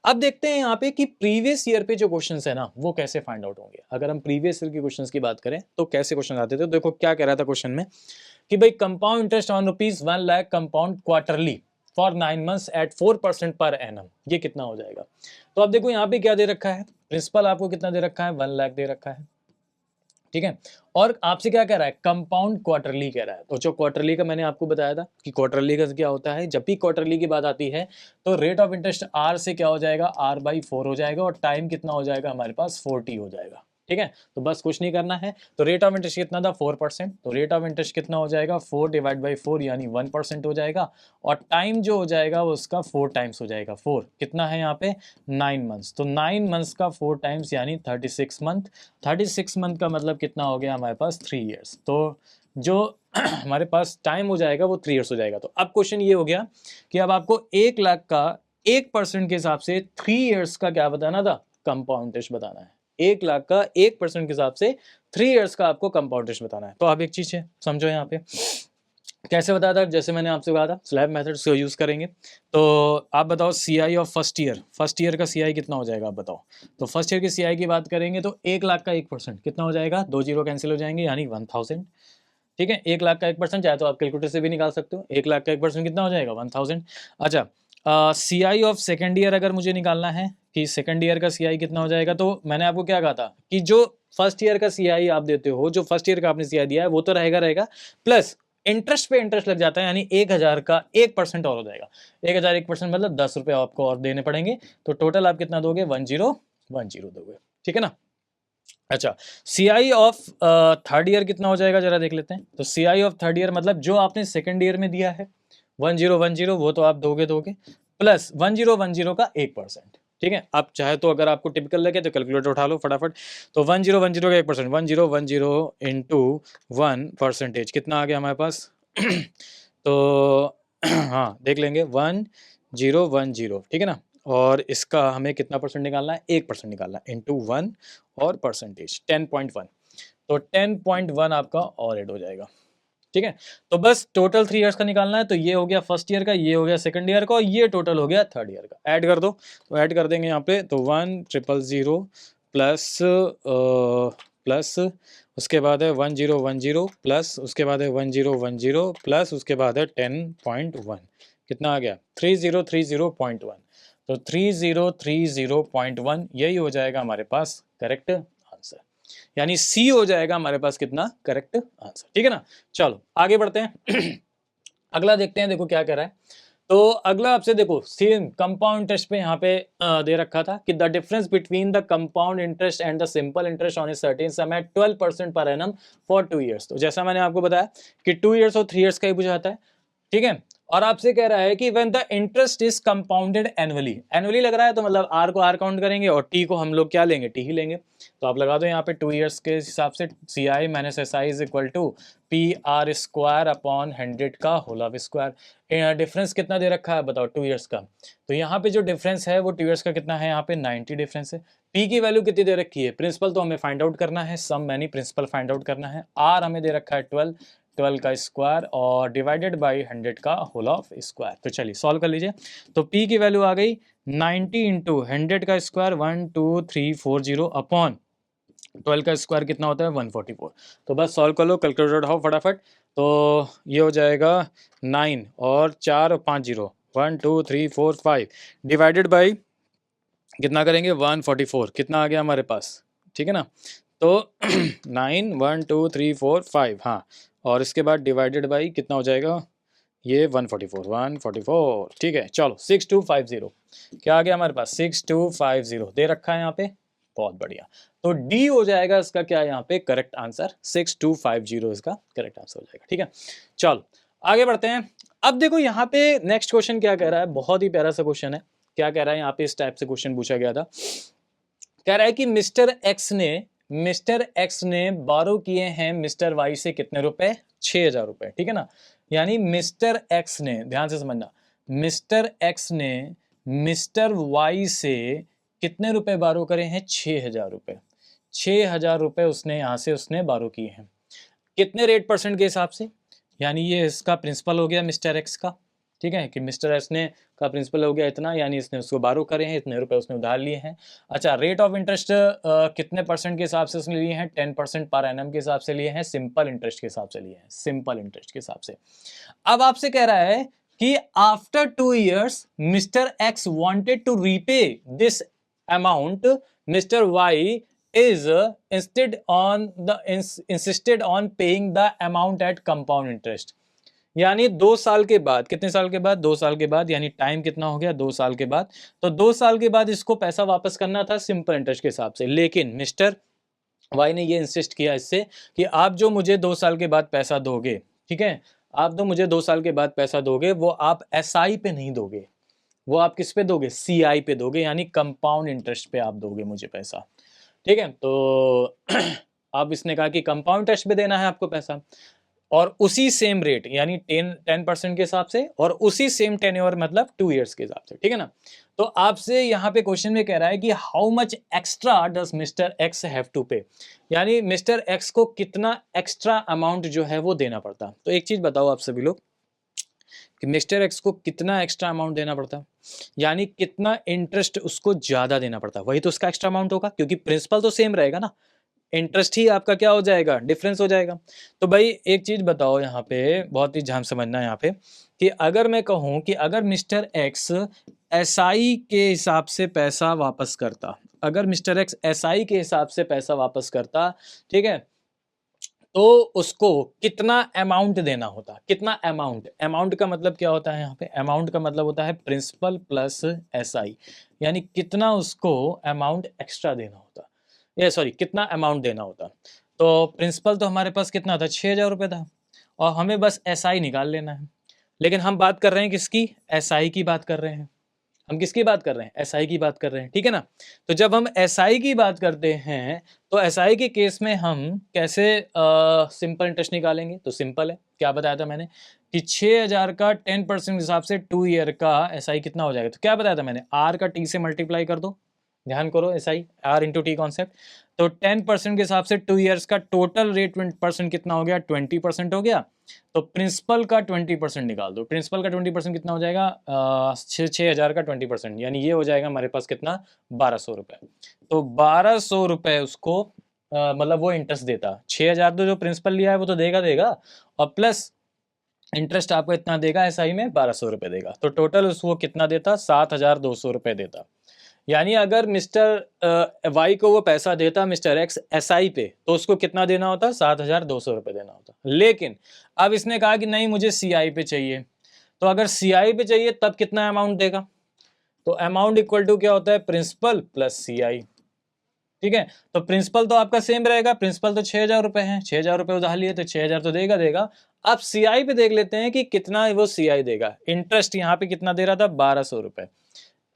अब देखते हैं यहाँ पे कि प्रीवियस ईयर पे जो क्वेश्चंस है ना वो कैसे फाइंड आउट होंगे। अगर हम प्रीवियस ईयर के क्वेश्चंस की बात करें तो कैसे क्वेश्चन आते थे, देखो क्या कह रहा था क्वेश्चन में कि भाई compound interest on ₹1 lakh compound quarterly for 9 months at 4% per annum, ये कितना हो जाएगा। तो अब देखो यहाँ पे क्या दे रखा है, प्रिंसिपल आपको कितना दे रखा है 1 लाख दे रखा है, ठीक है। और आपसे क्या कह रहा है, कंपाउंड क्वार्टरली कह रहा है। तो जो क्वार्टरली का मैंने आपको बताया था कि क्वार्टरली का क्या होता है, जब भी क्वार्टरली की बात आती है तो रेट ऑफ इंटरेस्ट आर से क्या हो जाएगा, R/4 हो जाएगा, और टाइम कितना हो जाएगा हमारे पास 40 हो जाएगा, ठीक है। तो बस कुछ नहीं करना है। तो रेट ऑफ इंटरेस्ट कितना था 4%, तो रेट ऑफ इंटरेस्ट कितना हो जाएगा 4/4 यानी 1% हो जाएगा, और टाइम जो हो जाएगा वो उसका 4 टाइम्स हो जाएगा। 4 कितना है यहाँ पे 9 months, तो 9 months का 4 टाइम्स यानी 36 मंथ। 36 मंथ का मतलब कितना हो गया हमारे पास 3 years। तो जो हमारे पास टाइम हो जाएगा वो 3 years हो जाएगा। तो अब क्वेश्चन ये हो गया कि अब आपको 1 लाख का 1% के हिसाब से 3 years का क्या बताना था, कंपाउंड इंटरेस्ट बताना है। 1 लाख का 1% के हिसाब से 3 years का आपको कंपाउंड इंटरेस्ट बताना है। तो अब एक चीज है समझो यहाँ पे कैसे बताया था, जैसे मैंने आपसे कहा था स्लैब मेथड्स को यूज करेंगे। तो आप बताओ सी आई ऑफ फर्स्ट ईयर का सी आई कितना हो जाएगा आप बताओ। तो फर्स्ट ईयर की सी आई की बात करेंगे तो 1 लाख का 1% कितना हो जाएगा, 2 जीरो कैंसिल हो जाएंगे यानी 1000, ठीक है। 1 लाख का 1% चाहे तो आप कैलकुलेटर से भी निकाल सकते हो, 1 लाख का 1% कितना हो जाएगा 1000। अच्छा सी आई ऑफ सेकेंड ईयर अगर मुझे निकालना है कि सेकेंड ईयर का सी आई कितना हो जाएगा, तो मैंने आपको क्या कहा था कि जो फर्स्ट ईयर का सी आई आप देते हो, जो फर्स्ट ईयर का आपने सी आई दिया है वो तो रहेगा प्लस इंटरेस्ट पे इंटरेस्ट लग जाता है, यानी 1000 का 1% और हो जाएगा। 1000 1% मतलब 10 रुपये आपको और देने पड़ेंगे। तो टोटल आप कितना दोगे 1010 दोगे, ठीक है ना। अच्छा सी आई ऑफ थर्ड ईयर कितना हो जाएगा जरा देख लेते हैं। तो सी आई ऑफ थर्ड ईयर मतलब जो आपने सेकेंड ईयर में दिया है 1010 वो तो आप दोगे प्लस 1010 का 1%, ठीक है। आप चाहे तो अगर आपको टिपिकल लगे तो कैलकुलेटर उठा लो फटाफट। तो 1010 का 1%, 1010 इंटू 1% कितना आ गया हमारे पास तो हाँ देख लेंगे 1010, ठीक है ना। और इसका हमें कितना परसेंट निकालना है, 1% निकालना है, इंटू 1 और परसेंटेज 10.1, तो 10.1 आपका और ऐड हो जाएगा। ठीक है, तो बस टोटल 3 इयर्स का निकालना है, तो ये हो गया फर्स्ट ईयर का, ये हो गया सेकंड ईयर का, और ये टोटल हो गया थर्ड ईयर का। ऐड कर दो, तो ऐड कर देंगे यहाँ पे, तो 1000 प्लस प्लस उसके बाद है 1010 प्लस उसके बाद है 1010 प्लस उसके बाद है 10.1, कितना आ गया 3030.1, तो 3030.1 यही हो जाएगा हमारे पास करेक्ट आंसर, यानी सी हो जाएगा हमारे पास कितना करेक्ट आंसर। ठीक है ना, चलो आगे बढ़ते हैं। अगला देखते हैं, देखो क्या कह रहा है। तो अगला आपसे देखो सेम कंपाउंड इंटरेस्ट पे यहाँ पे दे रखा था कि the difference between the compound interest and the simple interest on a certain sum at 12% per annum for 2 years. तो जैसा मैंने आपको बताया कि 2 इयर्स और 3 इयर्स का ही पूछा जाता है। ठीक है, और आपसे कह रहा है कि when the interest is compounded annually, annually लग रहा है तो मतलब आर को आर काउंट करेंगे और टी को हम लोग क्या लेंगे, टी ही लेंगे। तो आप लगा दो यहाँ पे 2 इयर्स के हिसाब से C I minus S I is equal to P R square upon 100 का होल ऑफ स्क्वायर। डिफरेंस कितना दे रखा है बताओ 2 इयर्स का, तो यहाँ पे जो डिफरेंस है वो 2 इयर्स का कितना है, यहाँ पे 90 डिफरेंस है। पी की वैल्यू कितनी दे रखी है, प्रिंसिपल तो हमें फाइंड आउट करना है, sum many principal find out करना है। आर हमें दे रखा है 12 का स्क्वायर और डिवाइडेड बाई 100 का होल ऑफ स्क्वायर। तो चलिए सॉल्व कर लीजिए, तो P की वैल्यू आ गई 90 इंटू 100 का स्क्वायर 12340 अपॉन 12 का स्क्वायर कितना होता है 144। तो बस सॉल्व कर लो, कैलकुलेटर उठाओ फटाफट, तो ये हो जाएगा 9 और 4 और 5 0, 1 2 3 4 5 डिवाइडेड बाई कितना करेंगे 144, कितना आ गया हमारे पास। ठीक है ना, तो 9 1 2 3 4 5, हाँ, और इसके बाद डिवाइडेड बाई कितना हो जाएगा ये 144। ठीक है, चलो 6250 क्या आ गया हमारे पास 6250 दे रखा है यहाँ पे, बहुत बढ़िया। तो डी हो जाएगा इसका क्या यहाँ पे करेक्ट आंसर, 6250 इसका करेक्ट आंसर हो जाएगा। ठीक है, चलो आगे बढ़ते हैं। अब देखो यहाँ पे नेक्स्ट क्वेश्चन क्या कह रहा है, बहुत ही प्यारा सा क्वेश्चन है। क्या कह रहा है यहाँ पे, इस टाइप से क्वेश्चन पूछा गया था, कह रहा है कि मिस्टर एक्स ने बारो किए हैं मिस्टर वाई से कितने रुपए, 6000 रुपए। ठीक है ना, यानी मिस्टर एक्स ने, ध्यान से समझना, मिस्टर एक्स ने मिस्टर वाई से कितने रुपए बारो करे हैं, 6000 रुपए। 6000 रुपए उसने यहां से उसने बारो किए हैं, कितने रेट परसेंट के हिसाब से, यानी ये इसका प्रिंसिपल हो गया मिस्टर एक्स का। ठीक है, कि मिस्टर एस ने का प्रिंसिपल हो गया इतना, यानी इसने उसको बारो करे हैं, इतने रुपए उसने उधार लिए हैं। अच्छा, रेट ऑफ इंटरेस्ट कितने परसेंट के हिसाब से उसने लिए हैं, 10% पर एनम के हिसाब से लिए हैं, सिंपल इंटरेस्ट के हिसाब से लिए हैं, सिंपल इंटरेस्ट के हिसाब से। अब आपसे कह रहा है कि after 2 years mister X wanted to repay this amount, mister Y is insisted on paying the amount at compound interest। यानी 2 साल के बाद, कितने साल के बाद, 2 साल के बाद, यानी टाइम कितना हो गया 2 साल के बाद। तो 2 साल के बाद इसको पैसा वापस करना था सिंपल इंटरेस्ट के हिसाब से, लेकिन मिस्टर वाई ने ये इंसिस्ट किया इससे कि आप जो मुझे 2 साल के बाद पैसा दोगे, ठीक है, आप तो मुझे 2 साल के बाद पैसा दोगे, वो आप एसआई पे नहीं दोगे, वो आप किस पे दोगे, सीआई पे दोगे, यानी कंपाउंड इंटरेस्ट पे आप दोगे मुझे पैसा। ठीक है, तो अब इसने कहा कि कंपाउंड इंटरेस्ट पे देना है आपको पैसा, और उसी सेम रेट यानी 10% के हिसाब से, और उसी सेम टेन्योर मतलब 2 इयर्स के हिसाब से। ठीक है ना, तो आपसे यहाँ पे क्वेश्चन में कह रहा है कि how much extra does mister X have to pay, यानी मिस्टर एक्स को कितना एक्स्ट्रा अमाउंट जो है वो देना पड़ता। तो एक चीज बताओ आप सभी लोग कि मिस्टर एक्स को कितना एक्स्ट्रा अमाउंट देना पड़ता, यानी कितना इंटरेस्ट उसको ज्यादा देना पड़ता, वही तो उसका एक्स्ट्रा अमाउंट होगा, क्योंकि प्रिंसिपल तो सेम रहेगा ना, इंटरेस्ट ही आपका क्या हो जाएगा, डिफरेंस हो जाएगा। तो भाई एक चीज बताओ यहाँ पे, बहुत ही ध्यान समझना है यहाँ पे, कि अगर मैं कहूँ कि अगर मिस्टर एक्स एसआई के हिसाब से पैसा वापस करता, अगर मिस्टर एक्स एसआई के हिसाब से पैसा वापस करता, ठीक है, तो उसको कितना अमाउंट देना होता, कितना अमाउंट, अमाउंट का मतलब क्या होता है यहाँ पे, अमाउंट का मतलब होता है प्रिंसिपल प्लस एसआई, यानी कितना उसको अमाउंट एक्स्ट्रा देना होता, ये सॉरी कितना अमाउंट देना होता। तो प्रिंसिपल तो हमारे पास कितना था, 6000 रुपये था, और हमें बस एसआई निकाल लेना है, लेकिन हम बात कर रहे हैं किसकी, एसआई की बात कर रहे हैं। हम किसकी बात कर रहे हैं, एसआई की बात कर रहे हैं, ठीक है ना। तो जब हम एसआई की बात करते हैं तो एसआई के केस में हम कैसे सिंपल इंटरेस्ट निकालेंगे, तो सिंपल है, क्या बताया था मैंने कि 6000 का 10% हिसाब से 2 ईयर का एसआई कितना हो जाएगा, तो क्या बताया था मैंने, आर का टी से मल्टीप्लाई कर दो, ध्यान करो SI R into T concept. तो 10% के हिसाब से 2 ईयर्स का टोटल रेट 20% कितना हो गया, 20% हो गया। तो प्रिंसिपल का 20% निकाल दो, प्रिंसिपल का 20% कितना हो जाएगा, 6000 का 20%, यानी ये हो जाएगा हमारे पास कितना, 1200 रुपये। तो 1200 रुपये उसको मतलब वो इंटरेस्ट देता, 6000 तो जो प्रिंसिपल लिया है वो तो देगा देगा, और प्लस इंटरेस्ट आपको इतना देगा एसआई में 1200 रुपये देगा, तो टोटल उसको कितना देता, 7200 रुपये देता। यानी अगर मिस्टर वाई को वो पैसा देता मिस्टर एक्स एसआई पे, तो उसको कितना देना होता, 7200 रुपये देना होता। लेकिन अब इसने कहा कि नहीं मुझे सीआई पे चाहिए, तो अगर सीआई पे चाहिए तब कितना अमाउंट देगा, तो अमाउंट इक्वल टू क्या होता है, प्रिंसिपल प्लस सीआई, ठीक है। तो प्रिंसिपल तो आपका सेम रहेगा, प्रिंसिपल तो 6000 रुपये है, 6000 रुपये उधार लिए तो 6000 तो देगा देगा। अब सीआई पे देख लेते हैं कि कितना वो सीआई देगा, इंटरेस्ट यहाँ पे कितना दे रहा था, 1200 रुपये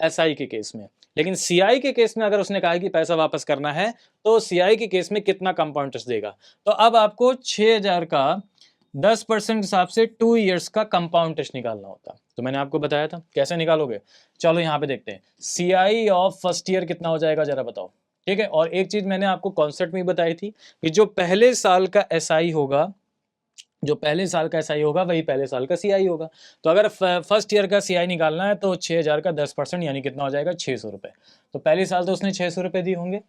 एसआई के केस में। लेकिन सीआई के केस में अगर उसने कहा कि पैसा वापस करना है तो सीआई के केस में कितना कंपाउंड इंटरेस्ट देगा, तो अब आपको 6000 का 10% हिसाब से 2 इयर्स का कंपाउंड इंटरेस्ट निकालना होता। तो मैंने आपको बताया था कैसे निकालोगे, चलो यहाँ पे देखते हैं। सीआई ऑफ फर्स्ट ईयर कितना हो जाएगा जरा बताओ, ठीक है। और एक चीज मैंने आपको कॉन्सेप्ट में बताई थी कि जो पहले साल का एसआई होगा, जो पहले साल का एसआई होगा वही पहले साल का सीआई होगा। तो अगर फर्स्ट ईयर का सीआई निकालना है तो 6000 का 10% यानी कितना हो जाएगा, 600 रुपये। तो पहले साल तो उसने 600 रुपये दिए होंगे,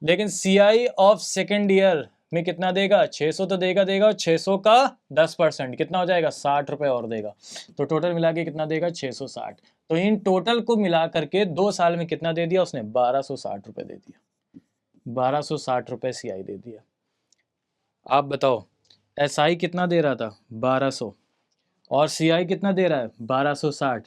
लेकिन सीआई ऑफ सेकेंड ईयर में कितना देगा, 600 तो देगा देगा, और 600 का 10% कितना हो जाएगा, 60 रुपये और देगा। तो टोटल मिला के कितना देगा, 660। तो इन टोटल को मिला करके 2 साल में कितना दे दिया उसने, 1260 रुपये दे दिया, 1260 रुपये सीआई दे दिया। आप बताओ एसआई कितना दे रहा था, 1200, और सीआई कितना दे रहा है, 1260।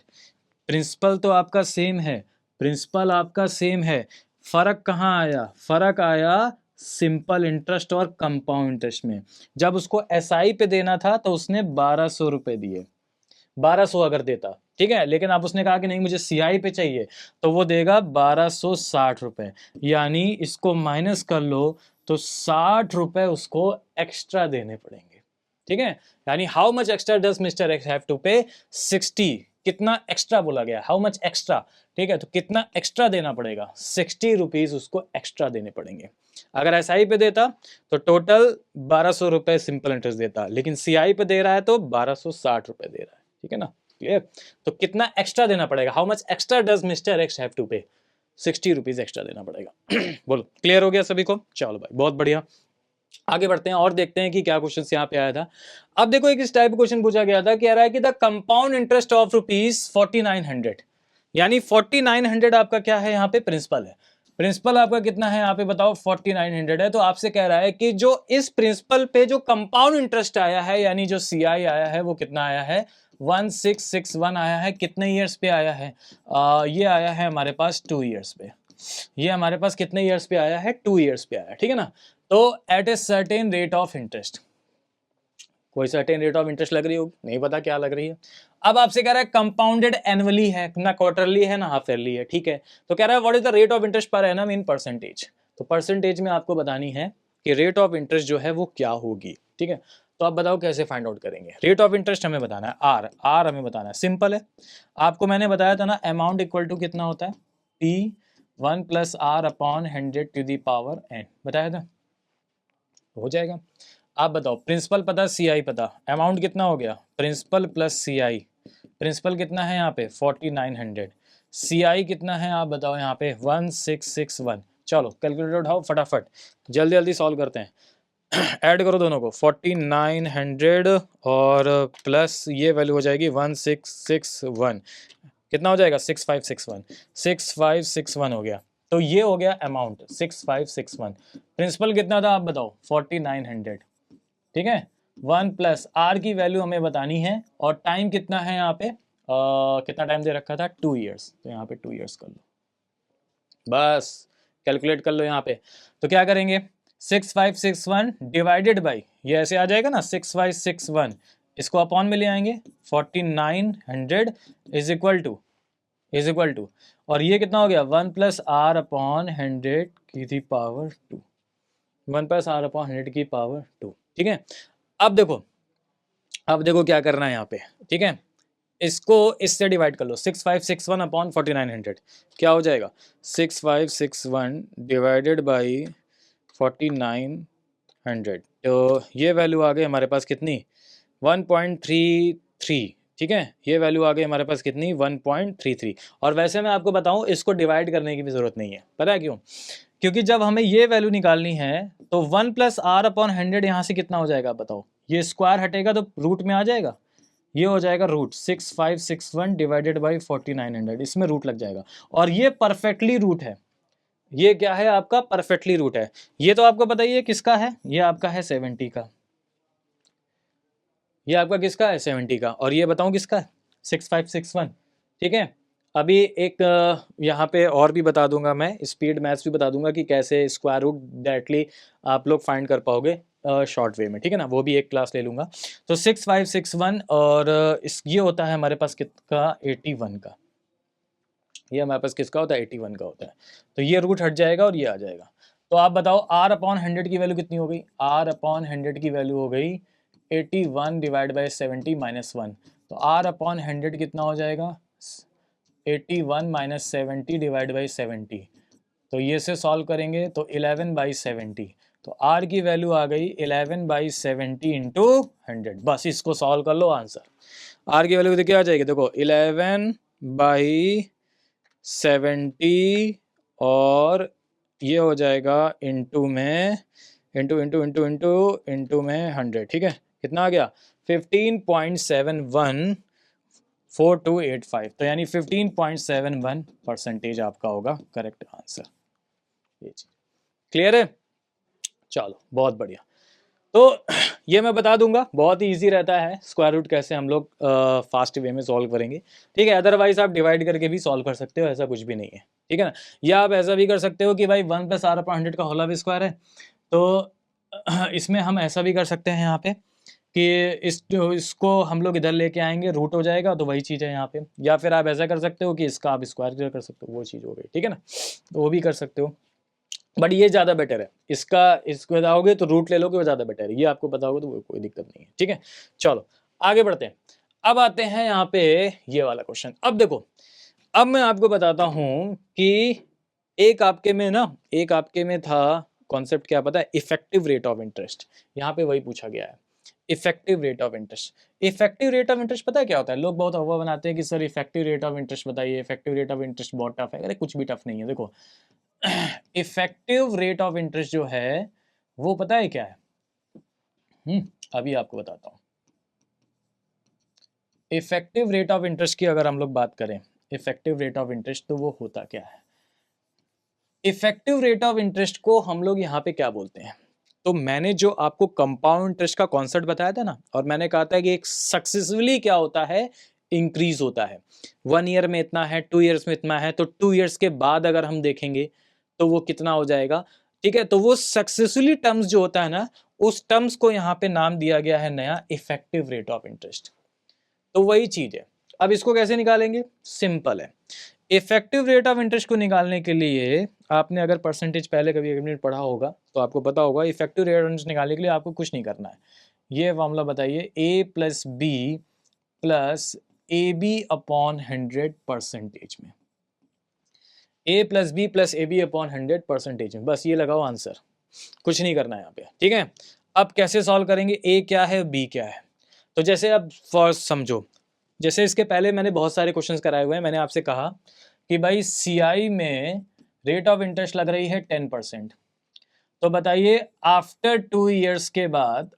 प्रिंसिपल तो आपका सेम है, प्रिंसिपल आपका सेम है, फर्क कहाँ आया, फर्क आया सिंपल इंटरेस्ट और कंपाउंड इंटरेस्ट में। जब उसको एसआई पे देना था तो उसने 1200 रुपये दिए, 1200 अगर देता, ठीक है, लेकिन अब उसने कहा कि नहीं मुझे सीआई पे चाहिए, तो वो देगा 1260 रुपये। यानी इसको माइनस कर लो तो 60 रुपये उसको एक्स्ट्रा देने पड़ेंगे, ठीक है। यानी how much extra does mister X have to pay, 60, कितना एक्स्ट्रा बोला गया, हाउ मच एक्स्ट्रा, ठीक है। तो कितना एक्स्ट्रा देना पड़ेगा, 60 रुपीज उसको एक्स्ट्रा देने पड़ेंगे। अगर एसआई पे देता तो टोटल 1200 रुपये सिंपल इंटरेस्ट देता, लेकिन सीआई पे दे रहा है तो 1260 रुपये दे रहा है, ठीक है ना, क्लियर। तो कितना एक्स्ट्रा देना पड़ेगा, how much extra does mister X have to pay, 60 rupees extra देना पड़ेगा। बोलो क्लियर हो गया सभी को, चलो भाई बहुत बढ़िया। आगे बढ़ते हैं और देखते हैं कि क्या क्वेश्चन यहाँ पे आया था। अब देखो एक इस टाइप का क्वेश्चन पूछा गया था, कह रहा है कि the compound interest of rupees 4900, यानी 4900 आपका क्या है यहाँ पे, प्रिंसिपल है। प्रिंसिपल आपका कितना है यहाँ पे बताओ, 4900 है। तो आपसे कह रहा है कि जो इस प्रिंसिपल पे जो कंपाउंड इंटरेस्ट आया है, यानी जो सीआई आया है वो कितना आया है, 1661 आया है। कितने ईयर्स पे आया है, ये आया है हमारे पास 2 ईयर्स पे। ये हमारे पास कितने ईयर्स पे आया है, 2 ईयर्स पे आया, ठीक है ना। तो at a certain rate of interest, कोई सर्टेन रेट ऑफ इंटरेस्ट लग रही होगी, नहीं पता क्या लग रही है। अब आपसे कह रहा है कंपाउंडेड एनुअली है, ना क्वार्टरली है ना हाफ ईयरली है, ठीक है। तो कह रहा है what is the rate of interest per annum in percentage. तो परसेंटेज में आपको बतानी है कि रेट ऑफ इंटरेस्ट जो है वो क्या होगी, ठीक है। तो आप बताओ कैसे फाइंड आउट करेंगे। रेट ऑफ इंटरेस्ट हमें बताना है आर, आर हमें बताना है, सिंपल है। आपको मैंने बताया था ना अमाउंट इक्वल टू कितना होता है, P 1 + r upon 100 to the power n, बताया था, हो जाएगा। आप बताओ प्रिंसिपल पता, सीआई पता, अमाउंट कितना हो गया, प्रिंसिपल प्लस सीआई। प्रिंसिपल कितना है यहाँ पे 4900, सीआई कितना है आप बताओ यहाँ पे 1661। चलो कैलकुलेटर उठाओ फटाफट, जल्दी जल्दी सॉल्व करते हैं। ऐड करो दोनों को, 4900 और प्लस ये वैल्यू हो जाएगी 1661, कितना हो जाएगा 6561, 6561 हो गया। तो ये हो गया अमाउंट 6561। प्रिंसिपल कितना था आप बताओ 4900, ठीक है। 1 + r की वैल्यू हमें बतानी है, और टाइम कितना है यहाँ पे, कितना टाइम दे रखा था 2 इयर्स, तो यहाँ पे 2 इयर्स कर लो, बस कैलकुलेट कर लो यहाँ पे। तो क्या करेंगे 6561 डिवाइडेड बाई, ये ऐसे आ जाएगा ना 6561, इसको अपॉन में ले आएंगे 4900 is equal to is equal to, और ये कितना हो गया 1+r/100 की दी पावर 2, 1+r/100 की पावर 2। ठीक है, अब देखो क्या करना है यहाँ पे। ठीक है, इसको इससे डिवाइड कर लो, 6561/4900 क्या हो जाएगा 6561 डिवाइडेड बाई 4900। तो ये वैल्यू आ गई हमारे पास कितनी 1.33। ठीक है, ये वैल्यू आ गई हमारे पास कितनी 1.33। और वैसे मैं आपको बताऊं इसको डिवाइड करने की भी ज़रूरत नहीं है, पता है क्यों? क्योंकि जब हमें ये वैल्यू निकालनी है तो 1+r/100 यहाँ से कितना हो जाएगा बताओ, ये स्क्वायर हटेगा तो रूट में आ जाएगा, ये हो जाएगा रूट 6561 डिवाइडेड बाई 4900, इसमें रूट लग जाएगा। और ये परफेक्टली रूट है, ये क्या है आपका परफेक्टली रूट है। ये तो आपको बताइए किसका है, ये आपका है 70 का, ये आपका किसका है 70 का, और ये बताऊं किसका है 6561। ठीक है, अभी एक यहाँ पे और भी बता दूंगा मैं, स्पीड मैथ्स भी बता दूंगा कि कैसे स्क्वायर रूट डायरेक्टली आप लोग फाइंड कर पाओगे शॉर्ट वे में। ठीक है ना, वो भी एक क्लास ले लूंगा। तो 6561 और ये होता है हमारे पास किसका 81 का, ये हमारे पास किसका होता है 81 का होता है। तो ये रूट हट जाएगा और ये आ जाएगा। तो आप बताओ r/100 की वैल्यू कितनी हो गई, r/100 की वैल्यू हो गई 81 डिवाइड बाई 70 माइनस 1। तो r/100 कितना हो जाएगा 81 माइनस 70 डिवाइड बाई 70। तो ये से सॉल्व करेंगे तो 11/70। तो r की वैल्यू आ गई 11/70 इंटू 100। बस इसको सॉल्व कर लो, आंसर r की वैल्यू क्या आ जाएगी देखो 11/70 और ये हो जाएगा इंटू में इंटू में 100। ठीक है, कितना आ गया 15.714285। तो यानी 15.71% आपका होगा करेक्ट आंसर। ये चीज क्लियर है, चलो बहुत बढ़िया। तो ये मैं बता दूंगा, बहुत ही ईजी रहता है स्क्वायर रूट कैसे हम लोग फास्ट वे में सॉल्व करेंगे। ठीक है, अदरवाइज आप डिवाइड करके भी सॉल्व कर सकते हो, ऐसा कुछ भी नहीं है। ठीक है ना, या आप ऐसा भी कर सकते हो कि भाई 1+r/100 का होल स्क्वायर है, तो इसमें हम ऐसा भी कर सकते हैं यहाँ पे कि इसको हम लोग इधर लेके आएंगे, रूट हो जाएगा, तो वही चीज़ है यहाँ पे। या फिर आप ऐसा कर सकते हो कि इसका आप स्क्वायर कर सकते हो, वो चीज़ हो गई। ठीक है ना, तो वो भी कर सकते हो, बट ये ज़्यादा बेटर है। इसको बताओगे तो रूट ले लोगे, वो ज़्यादा बेटर है। ये आपको बताओगे तो कोई दिक्कत नहीं है। ठीक है, चलो आगे बढ़ते हैं। अब आते हैं यहाँ पे ये वाला क्वेश्चन। अब देखो, अब मैं आपको बताता हूँ कि एक आपके में था कॉन्सेप्ट, क्या पता है, इफेक्टिव रेट ऑफ इंटरेस्ट। यहाँ पे वही पूछा गया है, effective rate of interest. Effective rate of interest पता है क्या होता है? लोग बहुत अफवाह बनाते हैं कि sir effective rate of interest बताइए, इफेक्टिव रेट ऑफ इंटरेस्ट बहुत टफ है। अरे कुछ भी टफ नहीं है। देखो इफेक्टिव रेट ऑफ इंटरेस्ट जो है वो पता है क्या है? अभी आपको बताता हूं। इफेक्टिव रेट ऑफ इंटरेस्ट की अगर हम लोग बात करें, इफेक्टिव रेट ऑफ इंटरेस्ट, तो वो होता क्या है? इफेक्टिव रेट ऑफ इंटरेस्ट को हम लोग यहाँ पे क्या बोलते हैं? तो मैंने जो आपको कंपाउंड इंटरेस्ट का कॉन्सेप्ट बताया था ना, और मैंने कहा था कि एक सक्सेसफुली क्या होता है, इंक्रीज होता है। 1 ईयर में इतना है, 2 ईयर्स में इतना है, तो 2 ईयर्स के बाद अगर हम देखेंगे तो वो कितना हो जाएगा। ठीक है, तो वो सक्सेसफुली टर्म्स जो होता है ना, उस टर्म्स को यहाँ पे नाम दिया गया है नया इफेक्टिव रेट ऑफ इंटरेस्ट। तो वही चीज है। अब इसको कैसे निकालेंगे? सिंपल है। इफेक्टिव रेट ऑफ इंटरेस्ट को निकालने के लिए आपने अगर परसेंटेज पहले कभी एक मिनट पढ़ा होगा तो आपको पता होगा, इफेक्टिव रेट ऑफ इंटरेस्ट निकालने के लिए आपको कुछ नहीं करना है। ये फॉर्मूला बताइए, a plus B plus A B upon 100% में, a plus B plus A B upon 100% में, बस ये लगाओ आंसर, कुछ नहीं करना है यहाँ पे। ठीक है, अब कैसे सॉल्व करेंगे, a क्या है b क्या है? तो जैसे अब फर्स्ट समझो, जैसे इसके पहले मैंने बहुत सारे क्वेश्चंस कराए हुए हैं। मैंने आपसे कहा कि भाई सीआई में रेट ऑफ इंटरेस्ट लग रही है 10%। तो बताइए आफ्टर 2 ईयर्स के बाद,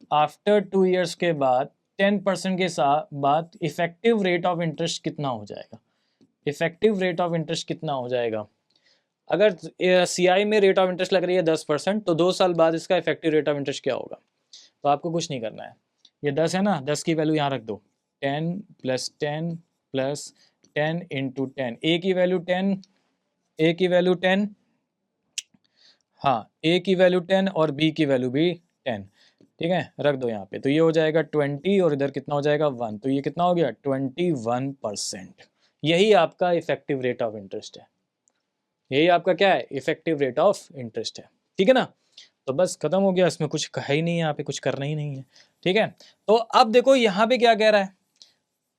10% के साथ बाद इफेक्टिव रेट ऑफ इंटरेस्ट कितना हो जाएगा? इफेक्टिव रेट ऑफ इंटरेस्ट कितना हो जाएगा? अगर सीआई में रेट ऑफ इंटरेस्ट लग रही है 10%, तो 2 साल बाद इसका इफेक्टिव रेट ऑफ इंटरेस्ट क्या होगा? तो आपको कुछ नहीं करना है, ये 10 है ना, 10 की वैल्यू यहाँ रख दो, 10 प्लस 10 प्लस 10 इंटू 10, ए की वैल्यू 10, ए की वैल्यू 10, हाँ ए की वैल्यू 10 और बी की वैल्यू भी 10। ठीक है, रख दो यहाँ पे, तो ये हो जाएगा 20 और इधर कितना हो जाएगा 1, तो ये कितना हो गया 21%। यही आपका इफेक्टिव रेट ऑफ इंटरेस्ट है, यही आपका क्या है, इफेक्टिव रेट ऑफ इंटरेस्ट है, ठीक है ना। तो बस खत्म हो गया, इसमें कुछ कहा ही नहीं है, यहाँ पे कुछ करना ही नहीं है, ठीक है। तो अब देखो यहाँ पे क्या कह रहा है,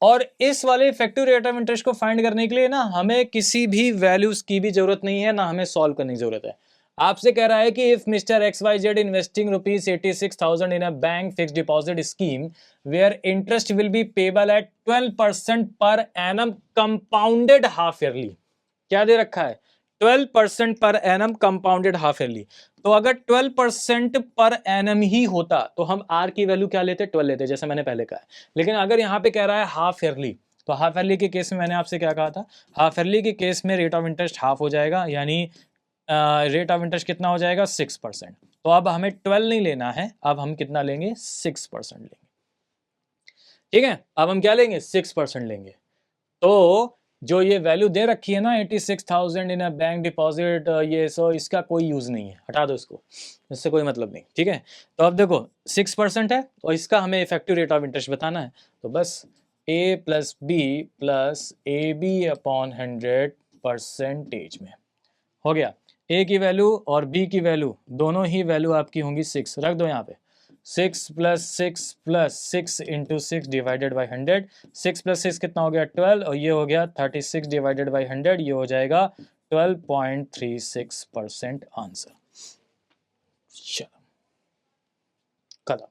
और इस वाले इफेक्टिव रेट ऑफ इंटरेस्ट को फाइंड करने के लिए ना हमें किसी भी वैल्यूज की भी जरूरत नहीं है, ना हमें सॉल्व करने की जरूरत है। आपसे कह रहा है कि if mister X Y Z investing ₹86,000 in a bank fix deposit scheme where interest will be payable at 12% per annum compounded half yearly, क्या दे रखा है, 12% per annum compounded half yearly. तो अगर 12% पर एनम ही होता तो हम आर की value क्या लेते, 12 लेते, जैसे मैंने पहले कहा है। लेकिन अगर यहाँ पे कह रहा है हाफ ईयरली, तो हाफ ईयरली के केस में मैंने आपसे क्या कहा था, हाफ ईयरली के केस में रेट ऑफ इंटरेस्ट हाफ हो जाएगा, यानी रेट ऑफ इंटरेस्ट कितना हो जाएगा, 6%। तो अब हमें 12 नहीं लेना है, अब हम कितना लेंगे, 6% लेंगे, ठीक है। अब हम क्या लेंगे, 6% लेंगे। तो जो ये वैल्यू दे रखी है ना 86,000 इन अ बैंक डिपॉजिट, ये सो इसका कोई यूज नहीं है, हटा दो इसको, इससे कोई मतलब नहीं, ठीक है। तो अब देखो 6% है और इसका हमें इफेक्टिव रेट ऑफ इंटरेस्ट बताना है, तो बस a plus B plus A B upon 100% में हो गया। a की वैल्यू और b की वैल्यू दोनों ही वैल्यू आपकी होंगी 6, रख दो यहाँ पे, 6 plus 6 into 6 divided by 100, 6 plus 6 कितना हो गया 12, और ये हो गया 36 डिवाइडेड बाई 100, ये हो जाएगा 12.36% आंसर। चलो खत्म,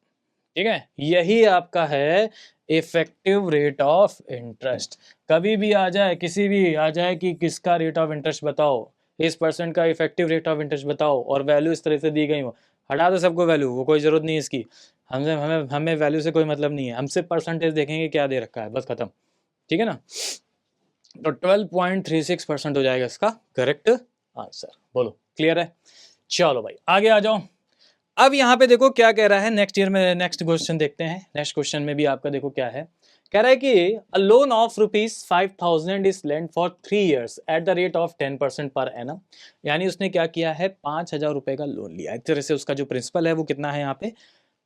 ठीक है। यही आपका है इफेक्टिव रेट ऑफ इंटरेस्ट। कभी भी आ जाए, किसी भी आ जाए कि किसका रेट ऑफ इंटरेस्ट बताओ, इस परसेंट का इफेक्टिव रेट ऑफ इंटरेस्ट बताओ, और वैल्यू इस तरह से दी गई हो, हटा दो सबको वैल्यू, वो कोई जरूरत नहीं है इसकी, हमसे हमें हमें वैल्यू से कोई मतलब नहीं है, हम सिर्फ परसेंटेज देखेंगे क्या दे रखा है, बस खत्म, ठीक है ना। तो 12.36% हो जाएगा इसका करेक्ट आंसर। बोलो क्लियर है, चलो भाई आगे आ जाओ। अब यहाँ पे देखो क्या कह रहा है, नेक्स्ट ईयर में नेक्स्ट क्वेश्चन देखते हैं। नेक्स्ट क्वेश्चन में भी आपका देखो क्या है, कह रहा है कि a loan of ₹5,000 is lent for 3 years at the rate of 10% per annum. यानी उसने क्या किया है, 5,000 रुपए का लोन लिया। एक तरह से उसका जो प्रिंसिपल है वो कितना है यहाँ पे,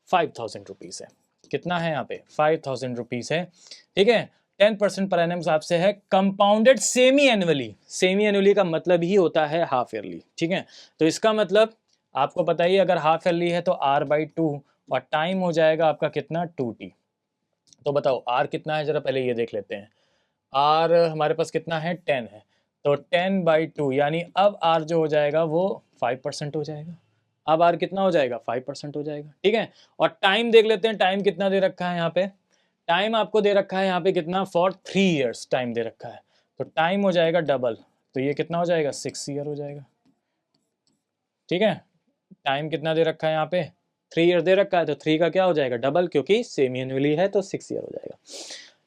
5,000 रुपीज है। कितना है यहाँ पे, 5,000 रुपीज है, ठीक है। 10% पर एनम हिसाब से है, compounded semi annually. Semi annually का मतलब ही होता है हाफ ईयरली, ठीक है। तो इसका मतलब आपको पता ही, अगर हाफ ईयरली है तो r/2, और टाइम हो जाएगा आपका कितना, 2t। तो बताओ r कितना है, जरा पहले ये देख लेते हैं। r हमारे पास कितना है, 10 है, तो 10/2, यानी अब r जो हो जाएगा वो 5% हो जाएगा। अब r कितना हो जाएगा, 5% हो जाएगा, ठीक है। और टाइम देख लेते हैं, टाइम कितना दे रखा है यहाँ पे, टाइम आपको दे रखा है यहाँ पे कितना, फॉर 3 years टाइम दे रखा है, तो टाइम हो जाएगा डबल, तो ये कितना हो जाएगा, 6 year हो जाएगा, ठीक है। टाइम कितना दे रखा है यहाँ पे, 3 ईयर दे रखा है, तो 3 का क्या हो जाएगा, डबल, क्योंकि सेमी एनुअली है तो 6 ईयर हो जाएगा।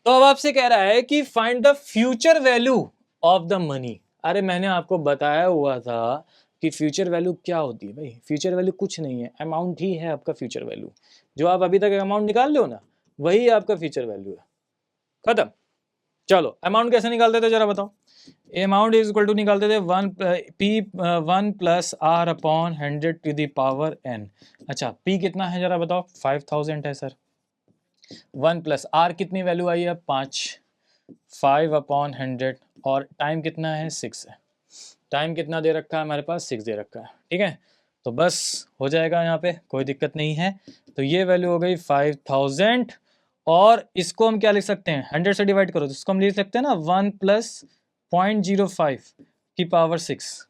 तो अब आपसे कह रहा है कि find the future value of the money. अरे मैंने आपको बताया हुआ था कि फ्यूचर वैल्यू क्या होती है भाई, फ्यूचर वैल्यू कुछ नहीं है, अमाउंट ही है आपका फ्यूचर वैल्यू। जो आप अभी तक अमाउंट निकाल लो ना, वही आपका फ्यूचर वैल्यू है, खत्म। चलो अमाउंट कैसे निकालते थे जरा बताओ। अमाउंट इज इक्वल टू निकालते थे 1 plus r upon 100 to the power n। अच्छा p कितना है जरा बताओ, 5,000 है सर। 1 प्लस r कितनी वैल्यू आई है, 5, 5 अपॉन 100, और टाइम कितना है, 6 है। टाइम कितना दे रखा है हमारे पास, 6 दे रखा है, ठीक है। तो बस हो जाएगा, यहाँ पे कोई दिक्कत नहीं है। तो ये वैल्यू हो गई 5,000, और इसको हम क्या लिख सकते हैं, 100 से डिवाइड करो तो इसको हम लिख सकते हैं ना 1 प्लस 0.05 की पावर 6,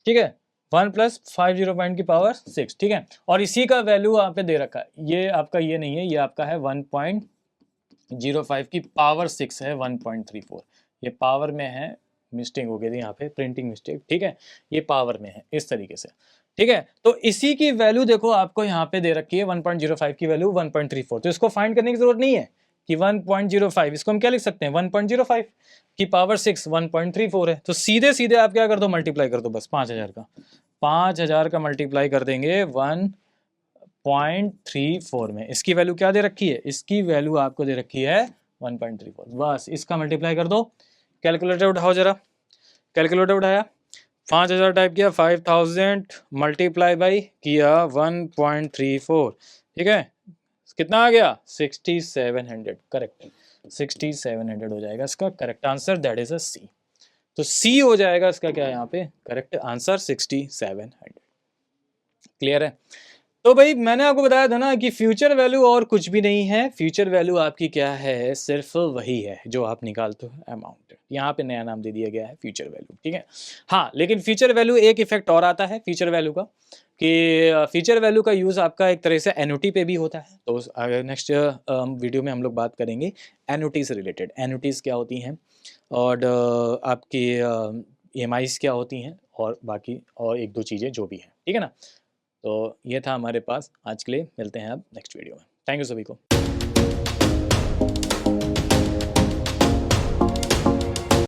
ठीक है। 1 प्लस 50 की पावर 6, ठीक है। और इसी का वैल्यू यहाँ पे दे रखा है, ये आपका ये नहीं है, ये आपका है 1.05 की पावर 6 है 1.34। ये पावर में है, मिस्टेक हो गई थी यहाँ पे, प्रिंटिंग मिस्टेक, ठीक है। ये पावर में है इस तरीके से, ठीक है। तो इसी की वैल्यू देखो आपको यहाँ पे दे रखी है 1.05 की वैल्यू 1.34। तो इसको फाइंड करने की जरूरत नहीं है कि 1.05, इसको हम क्या लिख सकते हैं, 1.05 की पावर 6 1.34 है। तो सीधे सीधे आप क्या कर दो, मल्टीप्लाई कर दो बस 5,000 का, 5,000 का मल्टीप्लाई कर देंगे 1.34 में। इसकी वैल्यू क्या दे रखी है, इसकी वैल्यू आपको दे रखी है 1.34, बस इसका मल्टीप्लाई कर दो। कैलकुलेटर उठाओ जरा, कैलकुलेटर उठाया, 5,000 टाइप किया, 5,000 मल्टीप्लाई बाई किया 1.34, ठीक है। कितना आ गया 6700, करेक्ट 6700 हो जाएगा इसका correct answer, that is a C. तो सी हो जाएगा इसका क्या यहाँ पे करेक्ट आंसर 6700। क्लियर है। तो भाई मैंने आपको बताया था ना कि फ्यूचर वैल्यू और कुछ भी नहीं है, फ्यूचर वैल्यू आपकी क्या है, सिर्फ वही है जो आप निकालते हो अमाउंट। यहाँ पे नया नाम दे दिया गया है फ्यूचर वैल्यू, ठीक है। हाँ लेकिन फ्यूचर वैल्यू एक इफेक्ट और आता है फ्यूचर वैल्यू का, कि फ्यूचर वैल्यू का यूज़ आपका एक तरह से एन्युटी पे भी होता है। तो नेक्स्ट वीडियो में हम लोग बात करेंगे एन्युटी से रिलेटेड, एन्युटीज़ क्या होती हैं और आपकी EMIs क्या होती हैं और बाकी और एक दो चीज़ें जो भी हैं, ठीक है ना। तो ये था हमारे पास आज के लिए, मिलते हैं अब नेक्स्ट वीडियो में। थैंक यू सभी को।